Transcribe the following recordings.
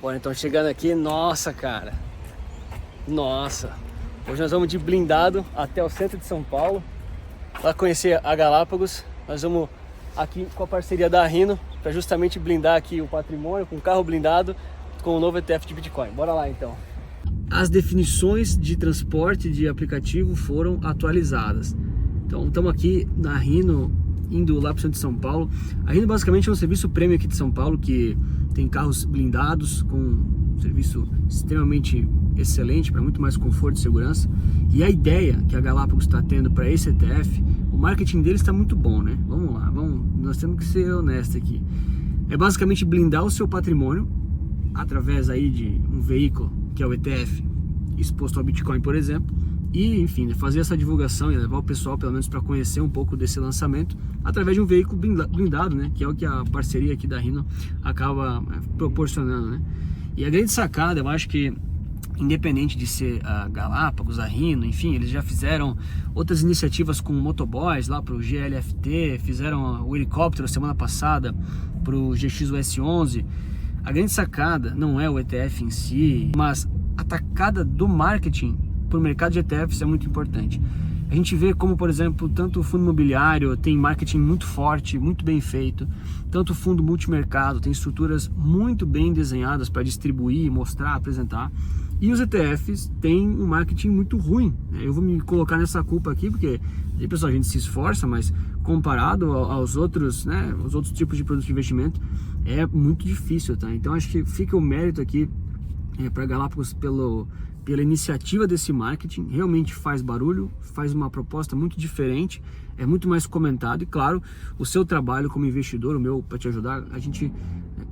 Bom, então chegando aqui, nossa, cara, nossa, hoje nós vamos de blindado até o centro de São Paulo, para conhecer a Galápagos. Nós vamos aqui com a parceria da Rhino, para justamente blindar aqui o patrimônio, com carro blindado, com o novo ETF de Bitcoin. Bora lá então. As definições de transporte de aplicativo foram atualizadas. Então estamos aqui na Rhino, indo lá para o centro de São Paulo. A Rhino basicamente é um serviço premium aqui de São Paulo, que tem carros blindados com um serviço extremamente excelente para muito mais conforto e segurança. E a ideia que a Galápagos está tendo para esse ETF, o marketing deles está muito bom, né? Vamos lá, nós temos que ser honestos aqui. É basicamente blindar o seu patrimônio através aí de um veículo que é o ETF exposto ao Bitcoin, por exemplo, e enfim, fazer essa divulgação e levar o pessoal pelo menos para conhecer um pouco desse lançamento através de um veículo blindado, né, que é o que a parceria aqui da Rhino acaba proporcionando, né? E a grande sacada, eu acho que independente de ser a Galápagos, a Rhino, enfim, eles já fizeram outras iniciativas com motoboys lá para o GLFT, fizeram o helicóptero semana passada para o GXUS11. A grande sacada não é o ETF em si, mas a tacada do marketing para o mercado de ETFs é muito importante. A gente vê como, por exemplo, tanto o fundo imobiliário tem marketing muito forte, muito bem feito, tanto o fundo multimercado tem estruturas muito bem desenhadas para distribuir, mostrar, apresentar, e os ETFs têm um marketing muito ruim. Eu vou me colocar nessa culpa aqui, porque, pessoal, a gente se esforça, mas comparado aos outros, né, os outros tipos de produtos de investimento, é muito difícil, tá? Então acho que fica o mérito aqui para a Galápagos pela iniciativa desse marketing. Realmente faz barulho, faz uma proposta muito diferente, é muito mais comentado, e claro, o seu trabalho como investidor, o meu para te ajudar, a gente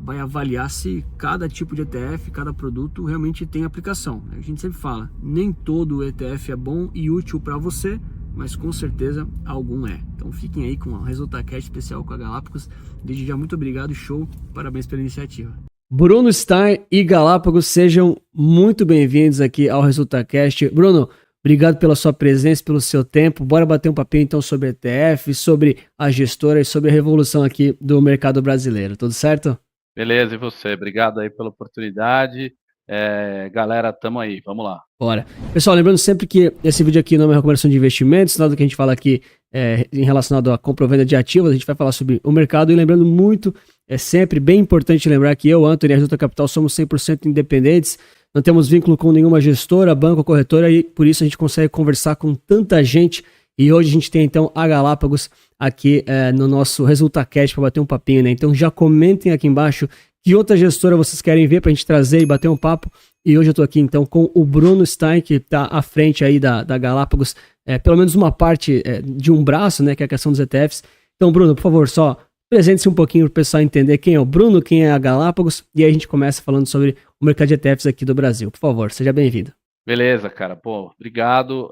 vai avaliar se cada tipo de ETF, cada produto realmente tem aplicação. A gente sempre fala, nem todo ETF é bom e útil para você, mas com certeza algum é. Então fiquem aí com o ResultaCast especial com a Galápagos. Desde já, muito obrigado, show, parabéns pela iniciativa. Bruno Stein e Galápagos, sejam muito bem-vindos aqui ao ResultaCast. Bruno, obrigado pela sua presença, pelo seu tempo. Bora bater um papinho então sobre ETF, sobre a gestora e sobre a revolução aqui do mercado brasileiro, tudo certo? Beleza, e você? Obrigado aí pela oportunidade. Galera, tamo aí, vamos lá. Bora. Pessoal, lembrando sempre que esse vídeo aqui não é uma recomendação de investimentos, nada que a gente fala aqui em relacionado à compra ou venda de ativos, a gente vai falar sobre o mercado, e lembrando muito, é sempre bem importante lembrar que eu, Anthony e a Resulta Capital somos 100% independentes, não temos vínculo com nenhuma gestora, banco ou corretora, e por isso a gente consegue conversar com tanta gente, e hoje a gente tem então a Galápagos aqui no nosso ResultaCast para bater um papinho, né? Então já comentem aqui embaixo que outra gestora vocês querem ver para a gente trazer e bater um papo. E hoje eu estou aqui então com o Bruno Stein, que está à frente aí da Galápagos, pelo menos uma parte de um braço, né, que é a questão dos ETFs. Então, Bruno, por favor, só presente-se um pouquinho para o pessoal entender quem é o Bruno, quem é a Galápagos, e aí a gente começa falando sobre o mercado de ETFs aqui do Brasil. Por favor, seja bem-vindo. Beleza, cara. Pô, obrigado.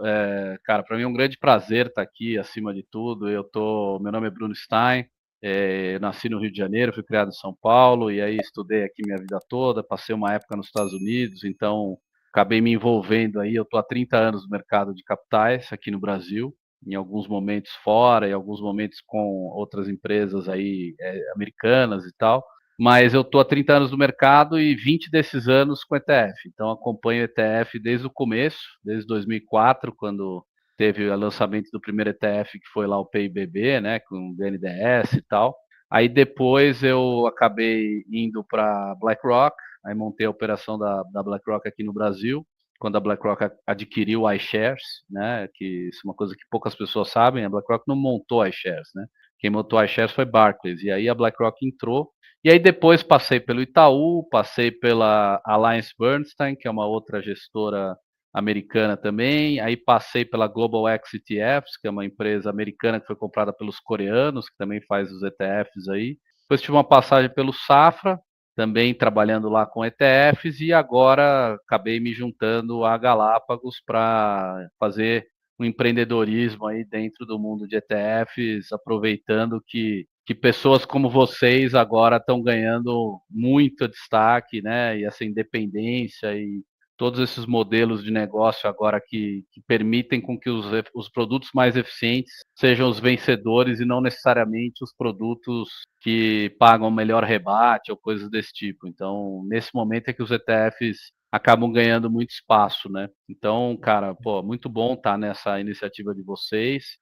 Cara, para mim é um grande prazer estar aqui, acima de tudo. Meu nome é Bruno Stein, eu nasci no Rio de Janeiro, fui criado em São Paulo, e aí estudei aqui minha vida toda, passei uma época nos Estados Unidos, então acabei me envolvendo aí. Eu estou há 30 anos no mercado de capitais aqui no Brasil, em alguns momentos fora, em alguns momentos com outras empresas aí americanas e tal. Mas eu estou há 30 anos no mercado e 20 desses anos com ETF. Então acompanho o ETF desde o começo, desde 2004, quando teve o lançamento do primeiro ETF, que foi lá o PIBB, né, com o BNDES e tal. Aí depois eu acabei indo para BlackRock, aí montei a operação da BlackRock aqui no Brasil, quando a BlackRock adquiriu a iShares, né, que isso é uma coisa que poucas pessoas sabem, a BlackRock não montou a iShares, né? Quem montou a iShares foi Barclays, e aí a BlackRock entrou, e aí depois passei pelo Itaú, passei pela AllianceBernstein, que é uma outra gestora americana também, aí passei pela Global X ETFs, que é uma empresa americana que foi comprada pelos coreanos, que também faz os ETFs aí. Depois tive uma passagem pelo Safra, também trabalhando lá com ETFs, e agora acabei me juntando a Galápagos para fazer um empreendedorismo aí dentro do mundo de ETFs, aproveitando que pessoas como vocês agora estão ganhando muito destaque, né? E essa independência e todos esses modelos de negócio agora que permitem com que os produtos mais eficientes sejam os vencedores e não necessariamente os produtos que pagam melhor rebate ou coisas desse tipo. Então, nesse momento é que os ETFs acabam ganhando muito espaço, né? Então, cara, pô, muito bom estar nessa iniciativa de vocês.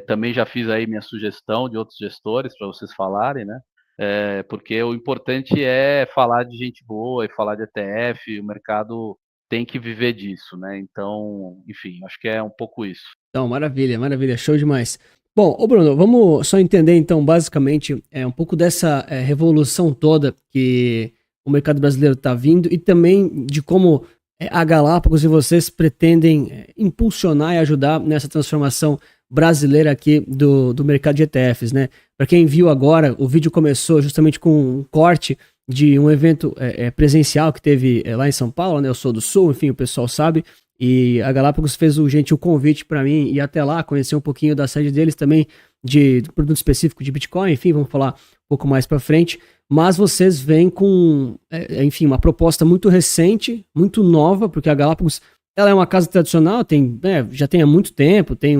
Também já fiz aí minha sugestão de outros gestores para vocês falarem, né? Porque o importante é falar de gente boa e falar de ETF, o mercado tem que viver disso, né? Então, enfim, acho que é um pouco isso. Então, maravilha, maravilha, show demais. Bom, ô Bruno, vamos só entender então, basicamente, um pouco dessa revolução toda que o mercado brasileiro está vindo e também de como a Galápagos e vocês pretendem impulsionar e ajudar nessa transformação brasileira aqui do mercado de ETFs, né? Para quem viu agora, o vídeo começou justamente com um corte de um evento presencial que teve lá em São Paulo, né? Eu sou do Sul, enfim, o pessoal sabe. E a Galápagos fez o gentil convite para mim ir até lá, conhecer um pouquinho da sede deles também, de produto específico de Bitcoin, enfim, vamos falar um pouco mais para frente. Mas vocês vêm com, enfim, uma proposta muito recente, muito nova, porque a Galápagos ela é uma casa tradicional, já tem há muito tempo, tem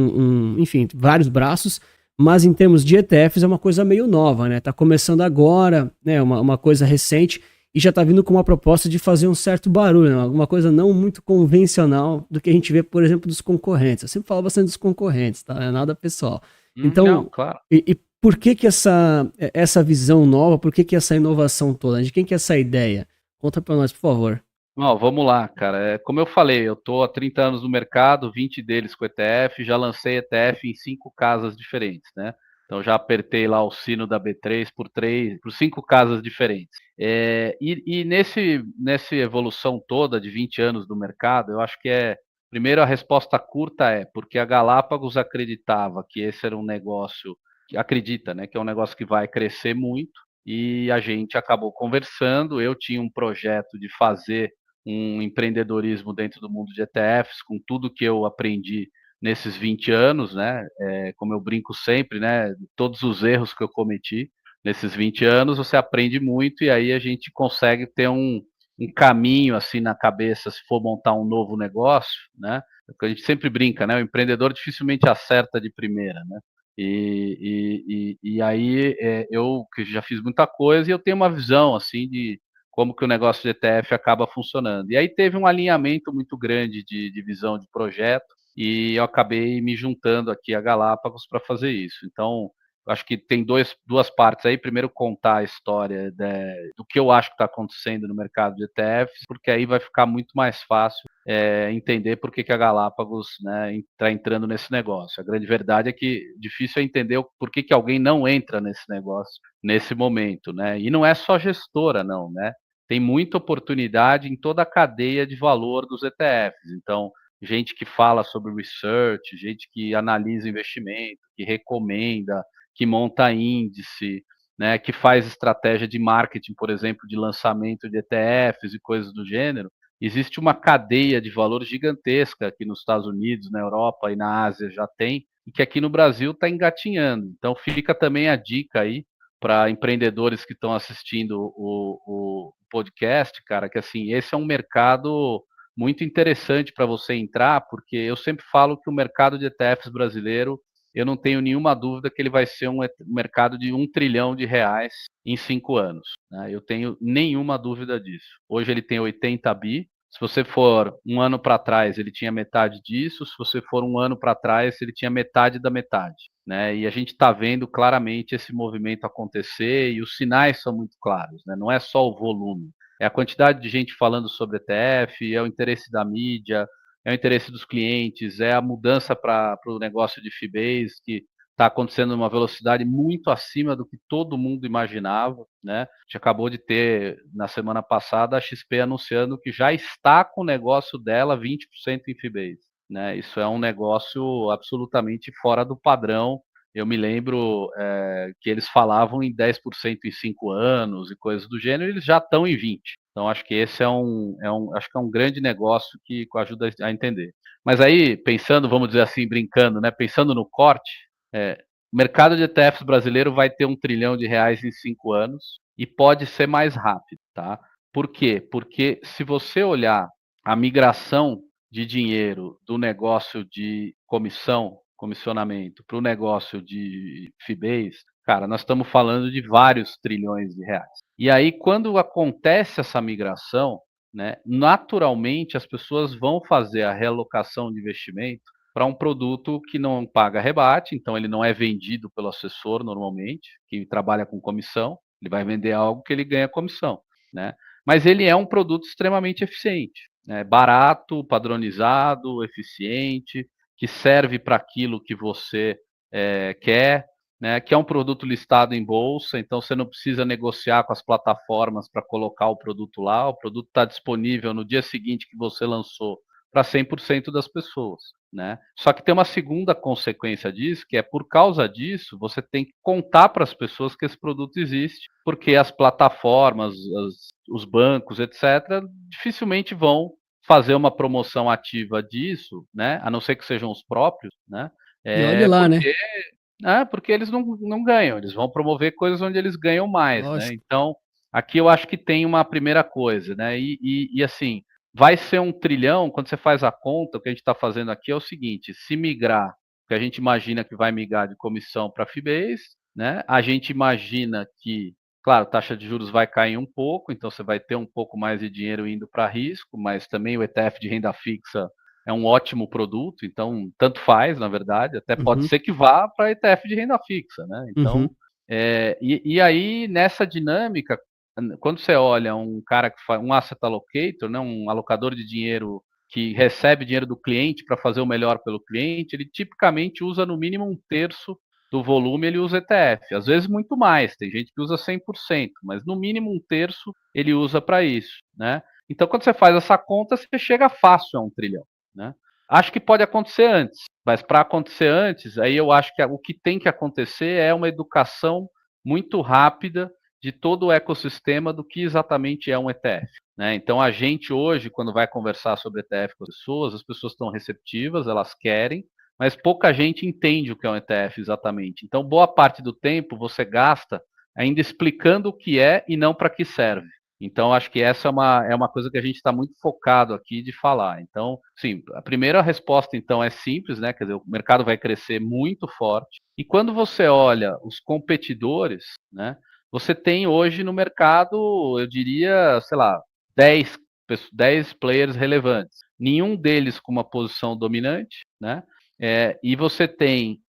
enfim, vários braços, mas em termos de ETFs é uma coisa meio nova, né? Tá começando agora, né? Uma coisa recente e já está vindo com uma proposta de fazer um certo barulho, né? Alguma coisa não muito convencional do que a gente vê, por exemplo, dos concorrentes. Eu sempre falo bastante dos concorrentes, tá? É nada pessoal. Não, Então, claro. e por que essa visão nova, por que essa inovação toda? De quem que é essa ideia? Conta para nós, por favor. Não, vamos lá, cara. Como eu falei, eu estou há 30 anos no mercado, 20 deles com ETF, já lancei ETF em 5 casas diferentes, né? Então já apertei lá o sino da B3 por 5 casas diferentes. E nessa evolução toda de 20 anos do mercado, eu acho que primeiro a resposta curta porque a Galápagos acreditava que esse era um negócio, que acredita, né, que é um negócio que vai crescer muito, e a gente acabou conversando. Eu tinha um projeto de fazer um empreendedorismo dentro do mundo de ETFs, com tudo que eu aprendi nesses 20 anos, né? Como eu brinco sempre, né? Todos os erros que eu cometi nesses 20 anos, você aprende muito e aí a gente consegue ter um caminho assim na cabeça se for montar um novo negócio, né? A gente sempre brinca, né? O empreendedor dificilmente acerta de primeira, né? E aí eu que já fiz muita coisa e eu tenho uma visão assim de como que o negócio de ETF acaba funcionando. E aí teve um alinhamento muito grande de visão de projeto e eu acabei me juntando aqui a Galápagos para fazer isso. Então, eu acho que tem duas partes aí. Primeiro, contar a história do que eu acho que está acontecendo no mercado de ETFs, porque aí vai ficar muito mais fácil entender por que a Galápagos, né, está entrando nesse negócio. A grande verdade é que difícil é entender por que alguém não entra nesse negócio nesse momento, né? E não é só gestora, não, né? Tem muita oportunidade em toda a cadeia de valor dos ETFs. Então, gente que fala sobre research, gente que analisa investimento, que recomenda, que monta índice, né, que faz estratégia de marketing, por exemplo, de lançamento de ETFs e coisas do gênero. Existe uma cadeia de valor gigantesca aqui nos Estados Unidos, na Europa e na Ásia já tem, e que aqui no Brasil está engatinhando. Então fica também a dica aí para empreendedores que estão assistindo o podcast, cara, que assim, esse é um mercado muito interessante para você entrar, porque eu sempre falo que o mercado de ETFs brasileiro, eu não tenho nenhuma dúvida que ele vai ser um mercado de R$ 1 trilhão em 5 anos. Né? Eu tenho nenhuma dúvida disso. Hoje ele tem 80 bi. Se você for um ano para trás, ele tinha metade disso. Se você for um ano para trás, ele tinha metade da metade. Né? E a gente está vendo claramente esse movimento acontecer e os sinais são muito claros. Né? Não é só o volume, é a quantidade de gente falando sobre ETF, é o interesse da mídia, é o interesse dos clientes, é a mudança para o negócio de fee-base, que está acontecendo numa velocidade muito acima do que todo mundo imaginava. Né? A gente acabou de ter, na semana passada, a XP anunciando que já está com o negócio dela 20% em fee-base. Né? Isso é um negócio absolutamente fora do padrão. Eu me lembro que eles falavam em 10% em 5 anos e coisas do gênero, e eles já estão em 20%. Então, acho que esse acho que é um grande negócio que ajuda a entender. Mas aí, pensando, vamos dizer assim, brincando, né? Pensando no corte, o mercado de ETFs brasileiro vai ter R$ 1 trilhão em 5 anos e pode ser mais rápido, tá? Por quê? Porque se você olhar a migração de dinheiro do negócio de comissionamento, para o negócio de FIBES, cara, nós estamos falando de vários trilhões de reais. E aí, quando acontece essa migração, né, naturalmente as pessoas vão fazer a realocação de investimento para um produto que não paga rebate, então ele não é vendido pelo assessor normalmente, que trabalha com comissão, ele vai vender algo que ele ganha comissão, né? Mas ele é um produto extremamente eficiente, né? Barato, padronizado, eficiente, que serve para aquilo que você quer, né? Que é um produto listado em bolsa, então você não precisa negociar com as plataformas para colocar o produto lá, o produto está disponível no dia seguinte que você lançou para 100% das pessoas, né? Só que tem uma segunda consequência disso, que é por causa disso, você tem que contar para as pessoas que esse produto existe, porque as plataformas, os bancos, etc., dificilmente vão fazer uma promoção ativa disso, né? A não ser que sejam os próprios, né? E olhe É lá, né? porque, porque eles não ganham, eles vão promover coisas onde eles ganham mais, né? Lógico. Então, aqui eu acho que tem uma primeira coisa, né? E assim, vai ser 1 trilhão, quando você faz a conta, o que a gente está fazendo aqui é o seguinte: se migrar, que a gente imagina que vai migrar de comissão para FIBES, né? A gente imagina que, claro, a taxa de juros vai cair um pouco, então você vai ter um pouco mais de dinheiro indo para risco, mas também o ETF de renda fixa é um ótimo produto, então tanto faz, na verdade, até pode Uhum, ser que vá para ETF de renda fixa, né? Então, uhum. e aí nessa dinâmica, quando você olha um cara que faz um asset allocator, né, um alocador de dinheiro que recebe dinheiro do cliente para fazer o melhor pelo cliente, ele tipicamente usa no mínimo 1/3 do volume, ele usa ETF. Às vezes muito mais, tem gente que usa 100%, mas no mínimo 1/3 ele usa para isso, né? Então, quando você faz essa conta, você chega fácil a 1 trilhão, né? Acho que pode acontecer antes, mas para acontecer antes, aí eu acho que o que tem que acontecer é uma educação muito rápida de todo o ecossistema do que exatamente é um ETF, né? Então, a gente hoje, quando vai conversar sobre ETF com as pessoas estão receptivas, elas querem, mas pouca gente entende o que é um ETF exatamente. Então, boa parte do tempo você gasta ainda explicando o que é e não para que serve. Então, acho que essa é uma coisa que a gente está muito focado aqui de falar. Então, sim, a primeira resposta, então, é simples, né? Quer dizer, o mercado vai crescer muito forte. E quando você olha os competidores, né? Você tem hoje no mercado, eu diria, sei lá, 10, 10 players relevantes. Nenhum deles com uma posição dominante, né? E você tem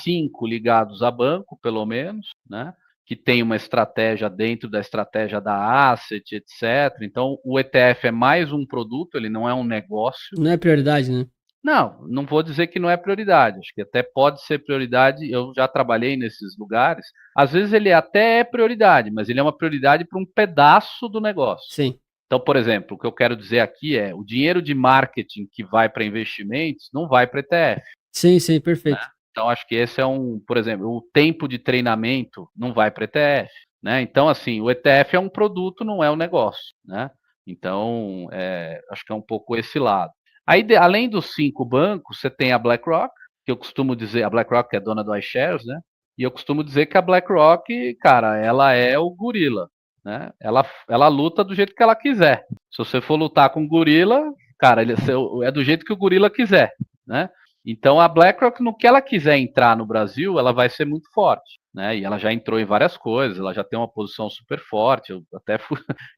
5 ligados a banco, pelo menos, né? Que tem uma estratégia dentro da estratégia da asset, etc. Então, o ETF é mais um produto, ele não é um negócio. Não é prioridade, né? Não, não vou dizer que não é prioridade. Acho que até pode ser prioridade. Eu já trabalhei nesses lugares. Às vezes ele até é prioridade, mas ele é uma prioridade para um pedaço do negócio. Sim. Então, por exemplo, o que eu quero dizer aqui é o dinheiro de marketing que vai para investimentos não vai para ETF, Sim, sim, né? perfeito. Então, acho que esse é por exemplo, o tempo de treinamento não vai para ETF, né? Então, assim, o ETF é um produto, não é um negócio, né? Então, acho que é um pouco esse lado. Aí, além dos 5 bancos, você tem a BlackRock, que eu costumo dizer, a BlackRock é dona do iShares, né? E eu costumo dizer que a BlackRock, cara, ela é o gorila, né? Ela luta do jeito que ela quiser. Se você for lutar com o gorila, cara, é do jeito que o gorila quiser, né? Então a BlackRock, no que ela quiser entrar no Brasil, ela vai ser muito forte, né? E ela já entrou em várias coisas, ela já tem uma posição super forte.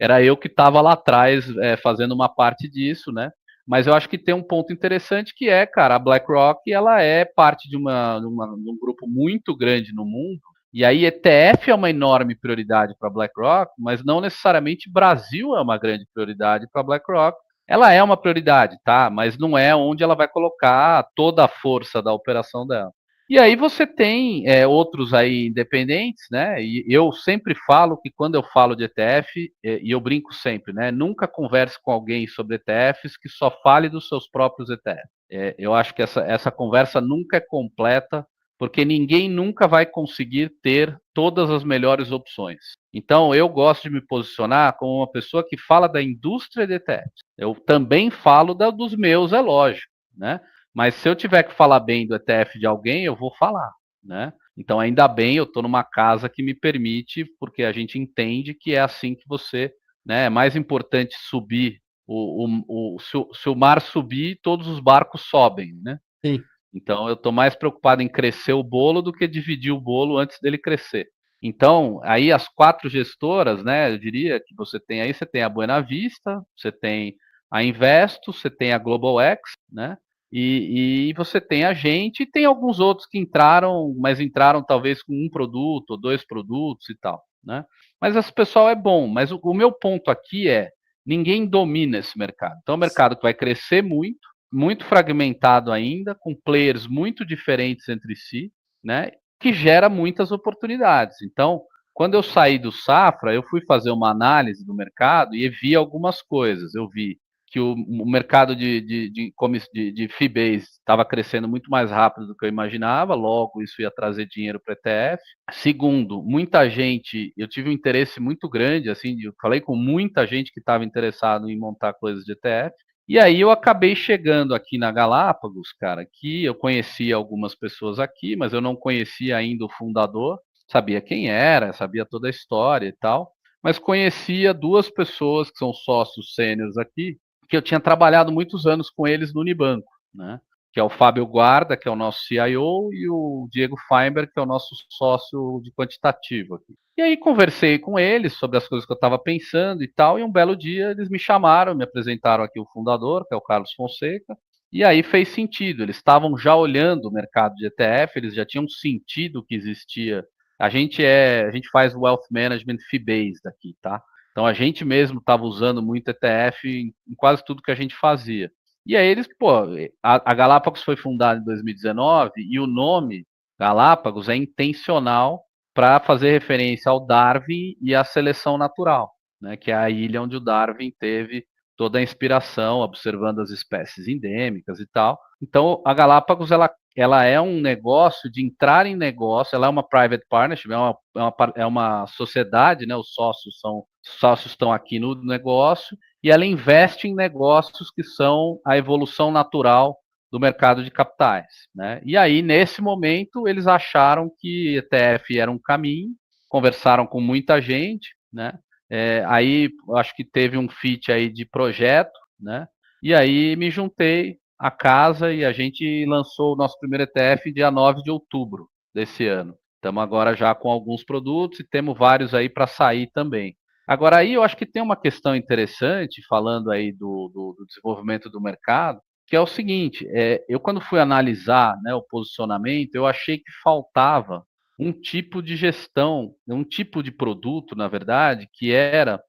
Era eu que estava lá atrás fazendo uma parte disso, né? Mas eu acho que tem um ponto interessante que é, cara, a BlackRock ela é parte de de um grupo muito grande no mundo. E aí ETF é uma enorme prioridade para a BlackRock, mas não necessariamente Brasil é uma grande prioridade para a BlackRock. Ela é uma prioridade, tá? Mas não é onde ela vai colocar toda a força da operação dela. E aí você tem outros aí independentes, né? E eu sempre falo que quando eu falo de ETF, e eu brinco sempre, né? Nunca converse com alguém sobre ETFs que só fale dos seus próprios ETFs. Eu acho que essa conversa nunca é completa, porque ninguém nunca vai conseguir ter todas as melhores opções. Então, eu gosto de me posicionar como uma pessoa que fala da indústria de ETFs. Eu também falo dos meus, é lógico, né? Mas se eu tiver que falar bem do ETF de alguém, eu vou falar, né? Então, ainda bem, eu estou numa casa que me permite, porque a gente entende que é assim que você, né? É mais importante subir se o mar subir, todos os barcos sobem, né? Sim. Então eu estou mais preocupado em crescer o bolo do que dividir o bolo antes dele crescer. Então, aí as 4 gestoras, né, eu diria que você tem a Buena Vista, você tem a Investo, você tem a Global X, né, e você tem a gente, e tem alguns outros que entraram, mas entraram talvez com um produto ou 2 produtos e tal, né. Mas esse pessoal é bom, mas o meu ponto aqui é, ninguém domina esse mercado. Então é um mercado que vai crescer muito, muito fragmentado ainda, com players muito diferentes entre si, né? Que gera muitas oportunidades. Então, quando eu saí do Safra, eu fui fazer uma análise do mercado e vi algumas coisas. Eu vi que o mercado de fee-based estava crescendo muito mais rápido do que eu imaginava, logo isso ia trazer dinheiro para o ETF. Segundo, muita gente, eu tive um interesse muito grande, assim, eu falei com muita gente que estava interessado em montar coisas de ETF. E aí eu acabei chegando aqui na Galápagos, cara, que eu conhecia algumas pessoas aqui, mas eu não conhecia ainda o fundador, sabia quem era, sabia toda a história e tal, mas conhecia 2 pessoas que são sócios sêniores aqui, que eu tinha trabalhado muitos anos com eles no Unibanco, né? Que é o Fábio Guarda, que é o nosso CIO, e o Diego Feinberg, que é o nosso sócio de quantitativo aqui. E aí conversei com eles sobre as coisas que eu estava pensando e tal, e um belo dia eles me chamaram, me apresentaram aqui o fundador, que é o Carlos Fonseca, e aí fez sentido. Eles estavam já olhando o mercado de ETF, eles já tinham sentido que existia. A gente faz wealth management fee-based aqui, tá? Então a gente mesmo estava usando muito ETF em quase tudo que a gente fazia. E aí eles, pô, a Galápagos foi fundada em 2019 e o nome Galápagos é intencional para fazer referência ao Darwin e à seleção natural, né, que é a ilha onde o Darwin teve toda a inspiração, observando as espécies endêmicas e tal. Então, a Galápagos ela é um negócio de entrar em negócio, ela é uma private partnership, é uma sociedade, né, os sócios estão aqui no negócio, e ela investe em negócios que são a evolução natural do mercado de capitais, né? E aí, nesse momento, eles acharam que ETF era um caminho, conversaram com muita gente, né? Aí, acho que teve um fit aí de projeto, né? E aí, me juntei à casa e a gente lançou o nosso primeiro ETF dia 9 de outubro desse ano. Estamos agora já com alguns produtos e temos vários aí para sair também. Agora, aí eu acho que tem uma questão interessante, falando aí do desenvolvimento do mercado, que é o seguinte, eu quando fui analisar, né, o posicionamento, eu achei que faltava um tipo de gestão, um tipo de produto, na verdade, que era,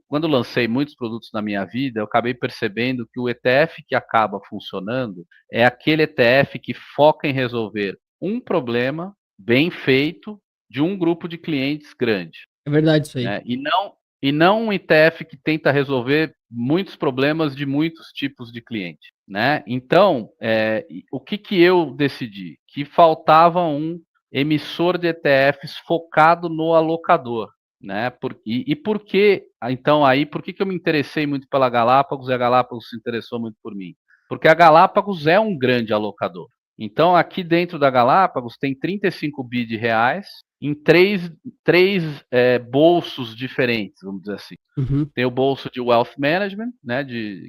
quando lancei muitos produtos na minha vida, eu acabei percebendo que o ETF que acaba funcionando é aquele ETF que foca em resolver um problema bem feito de um grupo de clientes grande, É verdade isso aí. né? E não um ETF que tenta resolver muitos problemas de muitos tipos de cliente, né? Então, o que eu decidi? Que faltava um emissor de ETFs focado no alocador, né? E por que, então, aí, por que eu me interessei muito pela Galápagos e a Galápagos se interessou muito por mim? Porque a Galápagos é um grande alocador. Então, aqui dentro da Galápagos tem 35 bi de reais em três bolsos diferentes, vamos dizer assim. Uhum. Tem o bolso de Wealth Management, né,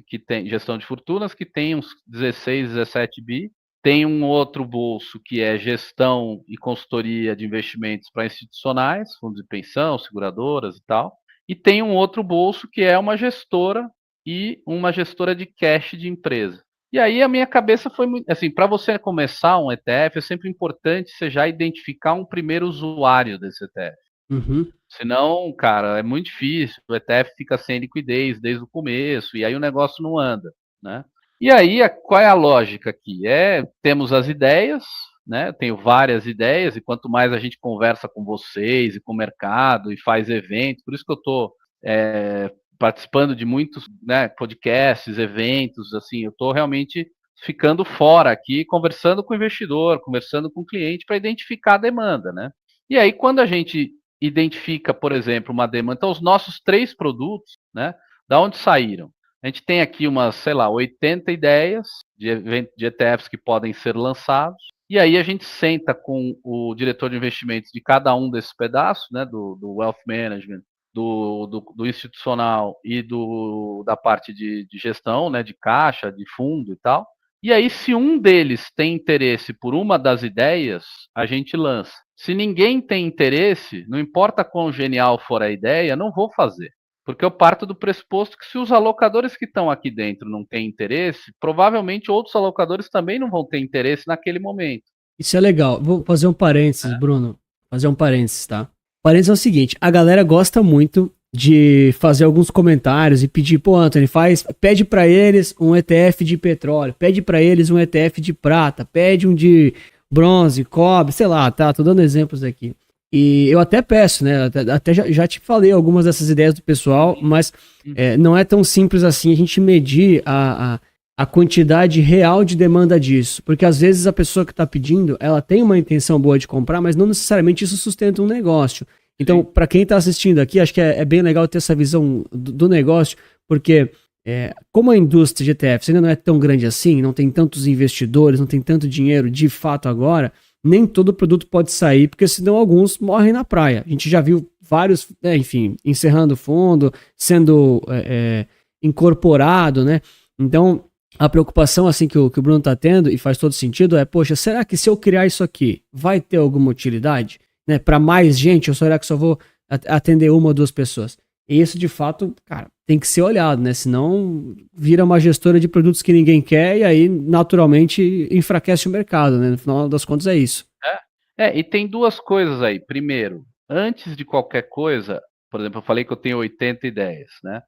que tem gestão de fortunas, que tem uns 16, 17 bi. Tem um outro bolso que é gestão e consultoria de investimentos para institucionais, fundos de pensão, seguradoras e tal. E tem um outro bolso que é uma gestora e uma gestora de cash de empresa. E aí a minha cabeça foi muito, assim, para você começar um ETF, é sempre importante você já identificar um primeiro usuário desse ETF. Uhum. Senão, cara, é muito difícil, o ETF fica sem liquidez desde o começo, e aí o negócio não anda, né? E aí, qual é a lógica aqui? Temos as ideias, né? Eu tenho várias ideias, e quanto mais a gente conversa com vocês e com o mercado e faz eventos, por isso que eu estou participando de muitos, né, podcasts, eventos, assim, eu estou realmente ficando fora aqui, conversando com o investidor, conversando com o cliente para identificar a demanda, né? E aí, quando a gente identifica, por exemplo, uma demanda, então os nossos 3 produtos, né, da onde saíram? A gente tem aqui umas, sei lá, 80 ideias de ETFs que podem ser lançados, e aí a gente senta com o diretor de investimentos de cada um desses pedaços, né, do Wealth Management, do institucional e da parte de gestão, né, de caixa, de fundo e tal. E aí, se um deles tem interesse por uma das ideias, a gente lança. Se ninguém tem interesse, não importa quão genial for a ideia, não vou fazer. Porque eu parto do pressuposto que se os alocadores que estão aqui dentro não têm interesse, provavelmente outros alocadores também não vão ter interesse naquele momento. Isso é legal. Vou fazer um parênteses, Bruno. Fazer um parênteses, tá? Parênteses é o seguinte, a galera gosta muito de fazer alguns comentários e pedir, pô, Anthony, pede pra eles um ETF de petróleo, pede pra eles um ETF de prata, pede um de bronze, cobre, sei lá, tá? Tô dando exemplos aqui. E eu até peço, né? Até já te falei algumas dessas ideias do pessoal, mas não é tão simples assim a gente medir a quantidade real de demanda disso. Porque às vezes a pessoa que está pedindo, ela tem uma intenção boa de comprar, mas não necessariamente isso sustenta um negócio. Então, para quem está assistindo aqui, acho que é bem legal ter essa visão do negócio, porque como a indústria de ETFs ainda não é tão grande assim, não tem tantos investidores, não tem tanto dinheiro de fato agora, nem todo produto pode sair, porque senão alguns morrem na praia. A gente já viu vários, enfim, encerrando o fundo, sendo incorporado, né? Então, a preocupação assim que o Bruno está tendo, e faz todo sentido, poxa, será que se eu criar isso aqui, vai ter alguma utilidade? Né, para mais gente, ou será que só vou atender uma ou duas pessoas? E isso, de fato, cara, tem que ser olhado, né? Senão vira uma gestora de produtos que ninguém quer e aí, naturalmente, enfraquece o mercado, né? No final das contas, é isso. E tem duas coisas aí. Primeiro, antes de qualquer coisa, por exemplo, eu falei que eu tenho 80 ideias, né?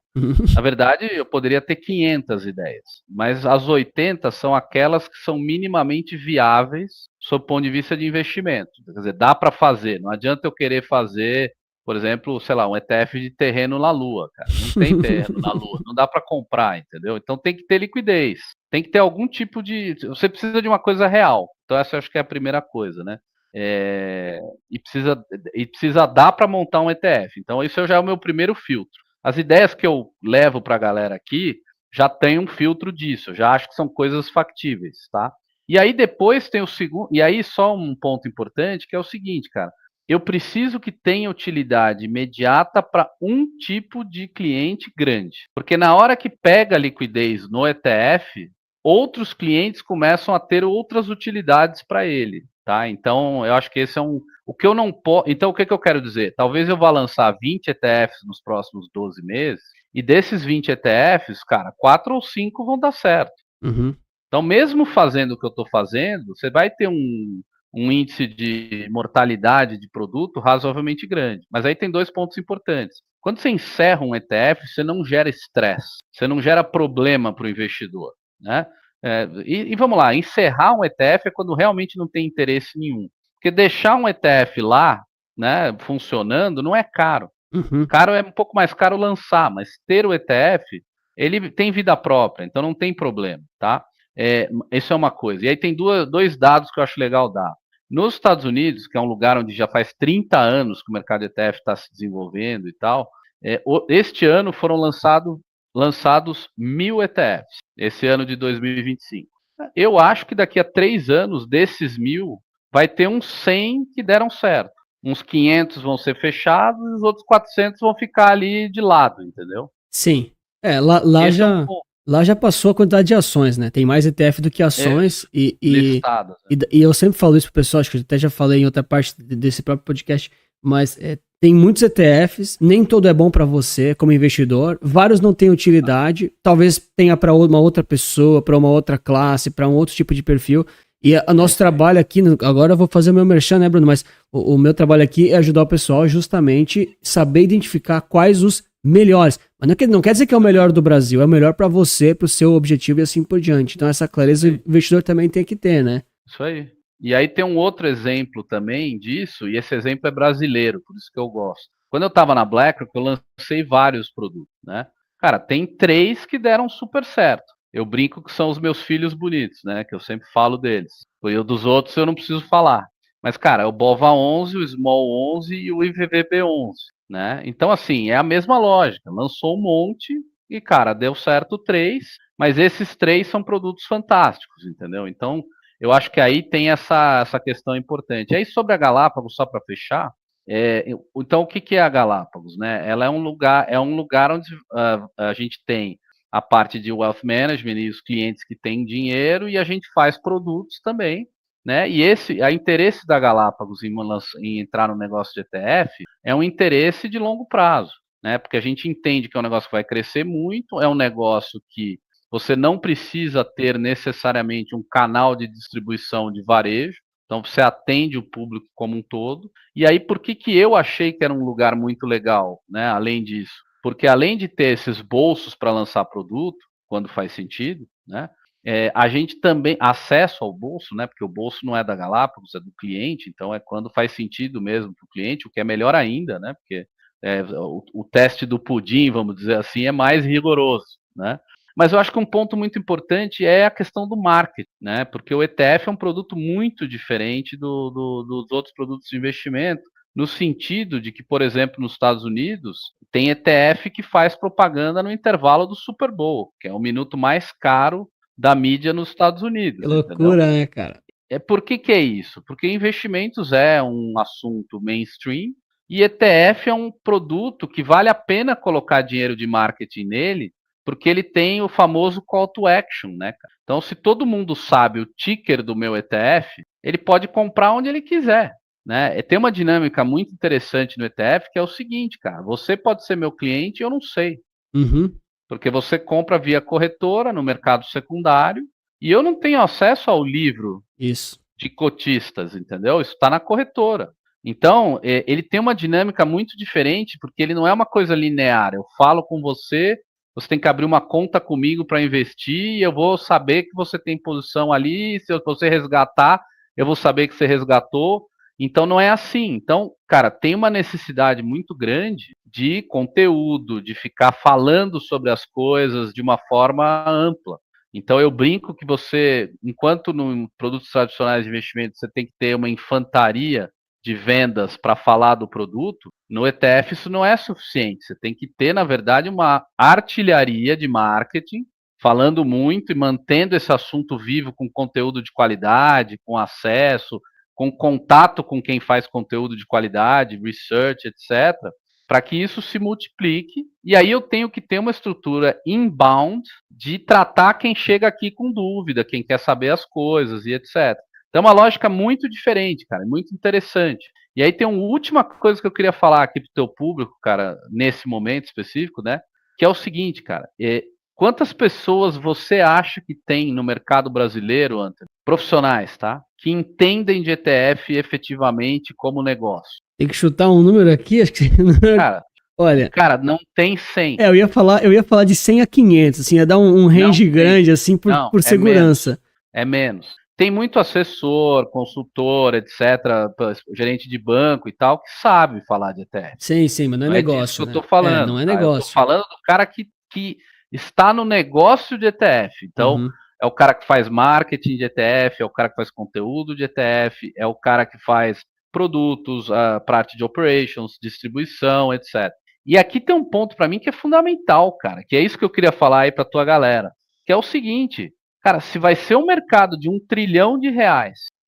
Na verdade, eu poderia ter 500 ideias, mas as 80 são aquelas que são minimamente viáveis sob o ponto de vista de investimento. Quer dizer, dá para fazer. Não adianta eu querer fazer, por exemplo, sei lá, um ETF de terreno na Lua, cara. Não tem terreno na Lua, não dá para comprar, entendeu? Então tem que ter liquidez, tem que ter algum tipo de. Você precisa de uma coisa real. Então essa eu acho que é a primeira coisa, né? E precisa dar para montar um ETF. Então, isso já é o meu primeiro filtro. As ideias que eu levo para a galera aqui já tem um filtro disso, eu já acho que são coisas factíveis, tá? E aí depois tem o segundo, e aí só um ponto importante que é o seguinte, cara, eu preciso que tenha utilidade imediata para um tipo de cliente grande, porque na hora que pega a liquidez no ETF, outros clientes começam a ter outras utilidades para ele, tá? Então, eu acho que esse é o que eu não posso. Então, o que eu quero dizer? Talvez eu vá lançar 20 ETFs nos próximos 12 meses, e desses 20 ETFs, cara, 4 ou 5 vão dar certo. Uhum. Então, mesmo fazendo o que eu estou fazendo, você vai ter um índice de mortalidade de produto razoavelmente grande. Mas aí tem dois pontos importantes. Quando você encerra um ETF, você não gera estresse, você não gera problema para o investidor, né? E vamos lá, encerrar um ETF é quando realmente não tem interesse nenhum. Porque deixar um ETF lá, né, funcionando, não é caro. Uhum. Caro é um pouco mais caro lançar, mas ter o ETF, ele tem vida própria, então não tem problema, tá? Isso é uma coisa. E aí tem dois dados que eu acho legal dar. Nos Estados Unidos, que é um lugar onde já faz 30 anos que o mercado de ETF está se desenvolvendo e tal, este ano foram lançados 1.000 ETFs, esse ano de 2025. Eu acho que daqui a 3 anos, desses 1.000, vai ter uns 100 que deram certo. Uns 500 vão ser fechados e os outros 400 vão ficar ali de lado, entendeu? Sim. Lá É já passou a quantidade de ações, né? Tem mais ETF do que ações listadas. Né? E eu sempre falo isso pro pessoal, acho que eu até já falei em outra parte desse próprio podcast, mas tem muitos ETFs, nem todo é bom para você como investidor, vários não têm utilidade, talvez tenha para uma outra pessoa, para uma outra classe, para um outro tipo de perfil. E o nosso trabalho aqui, agora eu vou fazer o meu merchan, né, Bruno? Mas o meu trabalho aqui é ajudar o pessoal justamente saber identificar quais os melhores. Mas não quer dizer que é o melhor do Brasil, é o melhor para você, para o seu objetivo e assim por diante. Então essa clareza o investidor também tem que ter, né? Isso aí. E aí tem um outro exemplo também disso, e esse exemplo é brasileiro, por isso que eu gosto. Quando eu estava na BlackRock, eu lancei vários produtos, né? Cara, tem 3 que deram super certo. Eu brinco que são os meus filhos bonitos, né? Que eu sempre falo deles. E dos outros eu não preciso falar. Mas, cara, o BOVA 11, o Small 11 e o IVVB 11, né? Então, assim, é a mesma lógica. Lançou um monte e, cara, deu certo 3, mas esses 3 são produtos fantásticos, entendeu? Então, eu acho que aí tem essa questão importante. Aí, sobre a Galápagos, só para fechar, Então, o que é a Galápagos, né? Ela é um lugar onde a gente tem a parte de wealth management e os clientes que têm dinheiro e a gente faz produtos também, né? E a interesse da Galápagos em entrar no negócio de ETF é um interesse de longo prazo, né? Porque a gente entende que é um negócio que vai crescer muito, é um negócio que você não precisa ter necessariamente um canal de distribuição de varejo, então você atende o público como um todo. E aí, por que eu achei que era um lugar muito legal, né? Além disso, porque além de ter esses bolsos para lançar produto, quando faz sentido, né? A gente também acesso ao bolso, né? Porque o bolso não é da Galápagos, é do cliente, então é quando faz sentido mesmo para o cliente, o que é melhor ainda, né? Porque o teste do pudim, vamos dizer assim, é mais rigoroso, né? Mas eu acho que um ponto muito importante é a questão do marketing, né? Porque o ETF é um produto muito diferente dos outros produtos de investimento, no sentido de que, por exemplo, nos Estados Unidos, tem ETF que faz propaganda no intervalo do Super Bowl, que é o minuto mais caro da mídia nos Estados Que Unidos, entendeu? loucura, né, cara? Por que é isso? Porque investimentos é um assunto mainstream e ETF é um produto que vale a pena colocar dinheiro de marketing nele, porque ele tem o famoso call to action, né? Então, se todo mundo sabe o ticker do meu ETF, ele pode comprar onde ele quiser, né? Tem uma dinâmica muito interessante no ETF que é o seguinte, cara, você pode ser meu cliente e eu não sei. Uhum. Porque você compra via corretora no mercado secundário e eu não tenho acesso ao livro Isso. de cotistas, entendeu? Isso está na corretora. Então, ele tem uma dinâmica muito diferente, porque ele não é uma coisa linear. Eu falo com você, você tem que abrir uma conta comigo para investir, e eu vou saber que você tem posição ali, se você resgatar, eu vou saber que você resgatou. Então, não é assim. Então, cara, tem uma necessidade muito grande de conteúdo, de ficar falando sobre as coisas de uma forma ampla. Então eu brinco que você, enquanto no produtos tradicionais de investimento você tem que ter uma infantaria de vendas para falar do produto, no ETF isso não é suficiente. Você tem que ter, na verdade, uma artilharia de marketing, falando muito e mantendo esse assunto vivo com conteúdo de qualidade, com acesso, com contato com quem faz conteúdo de qualidade, research, etc., para que isso se multiplique. E aí eu tenho que ter uma estrutura inbound de tratar quem chega aqui com dúvida, quem quer saber as coisas e etc. Então é uma lógica muito diferente, cara, muito interessante. E aí tem uma última coisa que eu queria falar aqui pro teu público, cara, nesse momento específico, né? Que é o seguinte, cara, quantas pessoas você acha que tem no mercado brasileiro, Antônio, profissionais, tá? Que entendem de ETF efetivamente como negócio? Tem que chutar um número aqui, acho que Cara, olha, não tem 100. eu ia falar de 100 a 500, assim, ia dar um range grande, assim, por É menos. segurança. É menos. Tem muito assessor, consultor, etc., gerente de banco e tal, que sabe falar de ETF. Sim, mas não é Não é disso que negócio, eu né? estou falando. Não é Tá? Eu estou negócio. falando do cara que está no negócio de ETF. Então, Uhum. é o cara que faz marketing de ETF, é o cara que faz conteúdo de ETF, é o cara que faz produtos, a parte de operations, distribuição, etc. E aqui tem um ponto para mim que é fundamental, cara, que é isso que eu queria falar aí para tua galera, que é o seguinte, cara, se vai ser um mercado de R$ 1 trilhão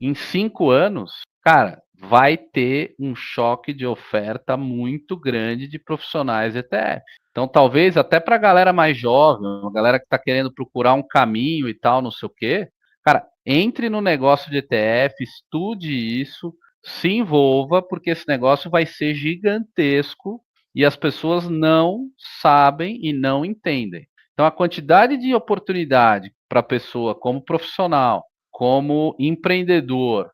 em 5 anos, cara, vai ter um choque de oferta muito grande de profissionais ETF. Então, talvez até para a galera mais jovem, uma galera que está querendo procurar um caminho e tal, não sei o quê, cara, entre no negócio de ETF, estude isso, se envolva, porque esse negócio vai ser gigantesco e as pessoas não sabem e não entendem. Então, a quantidade de oportunidade para a pessoa, como profissional, como empreendedor,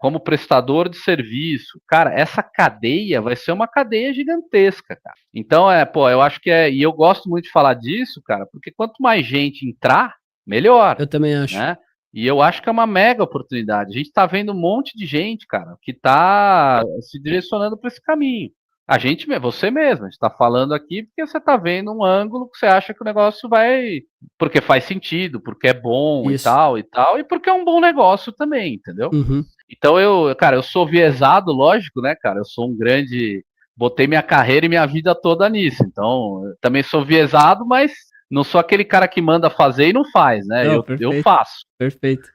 como prestador de serviço, cara, essa cadeia vai ser uma cadeia gigantesca, cara. Então, eu acho que e eu gosto muito de falar disso, cara, porque quanto mais gente entrar, melhor, Eu também acho. né? E eu acho que é uma mega oportunidade. A gente está vendo um monte de gente, cara, que está se direcionando para esse caminho. A gente, você mesmo, a gente está falando aqui porque você está vendo um ângulo que você acha que o negócio vai. Porque faz sentido, porque é bom Isso. e tal, e porque é um bom negócio também, entendeu? Uhum. Então cara, eu sou viesado, lógico, né, cara? Eu sou um grande. Botei minha carreira e minha vida toda nisso. Então, eu também sou viesado, mas não sou aquele cara que manda fazer e não faz, né? Não, Eu perfeito. faço. Perfeito.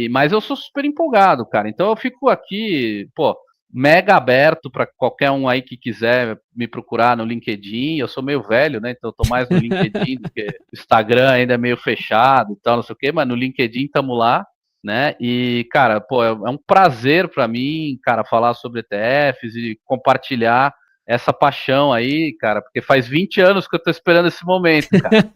Mas eu sou super empolgado, cara. Então eu fico aqui, pô, mega aberto para qualquer um aí que quiser me procurar no LinkedIn. Eu sou meio velho, né? Então eu tô mais no LinkedIn do que o Instagram, ainda é meio fechado e tal, não sei o quê, mas no LinkedIn tamo lá, né? E, cara, pô, é um prazer para mim, cara, falar sobre ETFs e compartilhar essa paixão aí, cara, porque faz 20 anos que eu tô esperando esse momento, cara.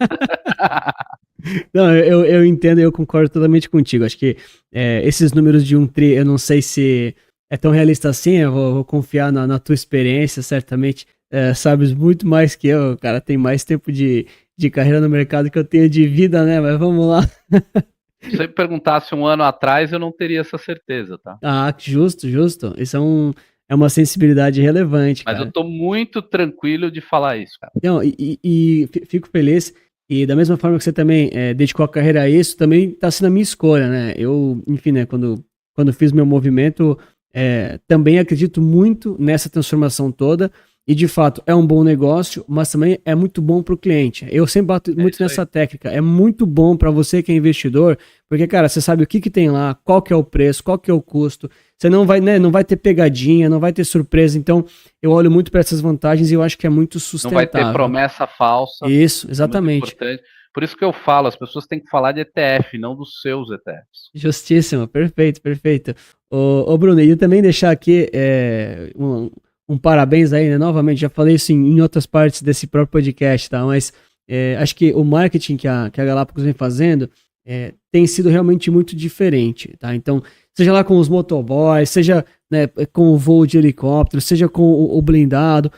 Não, eu entendo e eu concordo totalmente contigo. Acho que esses números de 1 tri, eu não sei se é tão realista assim, eu vou confiar na tua experiência, certamente sabes muito mais que eu, cara, tem mais tempo de carreira no mercado que eu tenho de vida, né? Mas vamos lá. Se você me perguntasse um ano atrás, eu não teria essa certeza, tá? Ah, justo, justo. Isso é uma sensibilidade relevante, Mas eu cara. tô muito tranquilo de falar isso, cara. Não, fico feliz. E da mesma forma que você também dedicou a carreira a isso, também está sendo a minha escolha, né? Eu, enfim, né, quando fiz meu movimento, também acredito muito nessa transformação toda. E de fato é um bom negócio, mas também é muito bom para o cliente. Eu sempre bato muito Isso aí. nessa técnica. É muito bom para você que é investidor, porque, cara, você sabe o que tem lá, qual que é o preço, qual que é o custo. Você não vai, né, não vai ter pegadinha, não vai ter surpresa. Então, eu olho muito para essas vantagens e eu acho que é muito Não vai ter sustentável. promessa falsa. Isso, É muito exatamente. importante. Por isso que eu falo, as pessoas têm que falar de ETF, não dos seus ETFs. Justíssimo, perfeito, perfeito. Ô Bruno, e também deixar aqui um parabéns aí, né? Novamente, já falei isso em outras partes desse próprio podcast, tá? Mas acho que o marketing que a Galápagos vem fazendo tem sido realmente muito diferente, tá? Então, seja lá com os motoboys, seja, né, com o voo de helicóptero, seja com o blindado,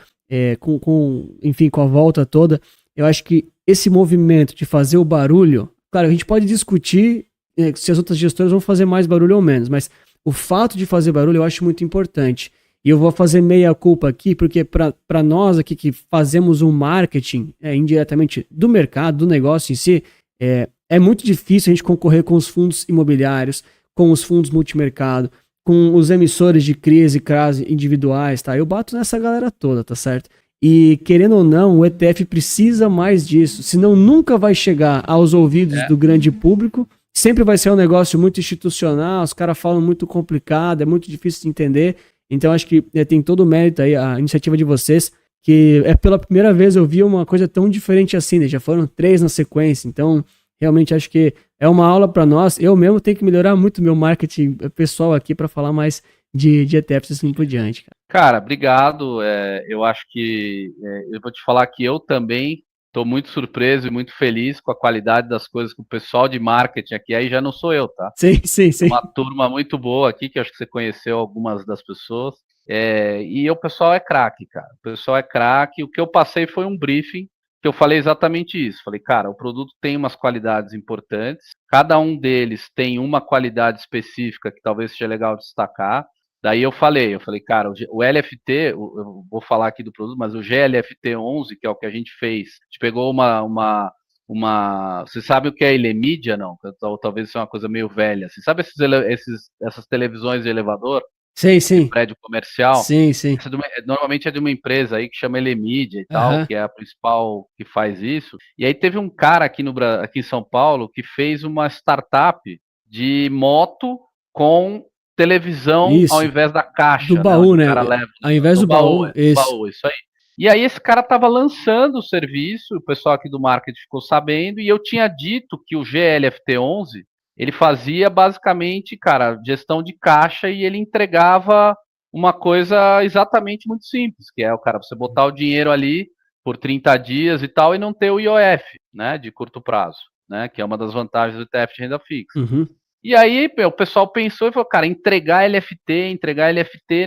enfim, com a volta toda, eu acho que esse movimento de fazer o barulho, claro, a gente pode discutir se as outras gestoras vão fazer mais barulho ou menos, mas o fato de fazer barulho eu acho muito importante. E eu vou fazer meia culpa aqui, porque para nós aqui que fazemos um marketing indiretamente do mercado, do negócio em si, é muito difícil a gente concorrer com os fundos imobiliários, com os fundos multimercado, com os emissores de crise, crase individuais, tá? Eu bato nessa galera toda, tá certo? E querendo ou não, o ETF precisa mais disso, senão nunca vai chegar aos ouvidos do grande público. Sempre vai ser um negócio muito institucional, os caras falam muito complicado, é muito difícil de entender. Então acho que tem todo o mérito aí, a iniciativa de vocês, que pela primeira vez eu vi uma coisa tão diferente assim, né? Já foram 3 na sequência, então realmente acho que é uma aula para nós. Eu mesmo tenho que melhorar muito meu marketing pessoal aqui para falar mais de ETFs e assim por diante, cara. Cara, obrigado. Eu acho que eu vou te falar que eu também estou muito surpreso e muito feliz com a qualidade das coisas que o pessoal de marketing aqui, aí já não sou eu, tá? Sim, sim, sim. Uma turma muito boa aqui, que acho que você conheceu algumas das pessoas. E o pessoal é craque, cara. O pessoal é craque. O que eu passei foi um briefing que eu falei exatamente isso. Falei, cara, o produto tem umas qualidades importantes, cada um deles tem uma qualidade específica que talvez seja legal destacar. Daí eu falei, cara, o LFT, eu vou falar aqui do produto, mas o GLFT11, que é o que a gente fez, a gente pegou você sabe o que é Ilemídia, não? Talvez isso é uma coisa meio velha. Você sabe essas televisões de elevador, Sim, de sim. prédio comercial? Sim, sim. Normalmente é de uma empresa aí que chama Elemídia e tal, Aham. que é a principal que faz isso. E aí teve um cara aqui em São Paulo que fez uma startup de moto com televisão ao Isso. invés da Do caixa, né? baú, Onde o né? cara leva Ao invés no do baú, baú, no isso. baú, isso aí. E aí esse cara estava lançando o serviço, o pessoal aqui do marketing ficou sabendo, e eu tinha dito que o GLFT11, ele fazia basicamente, cara, gestão de caixa e ele entregava uma coisa exatamente muito simples, que é o cara, você botar o dinheiro ali por 30 dias e tal, e não ter o IOF, né, de curto prazo, né, que é uma das vantagens do ETF de renda fixa. Uhum. E aí, o pessoal pensou e falou, cara, entregar LFT,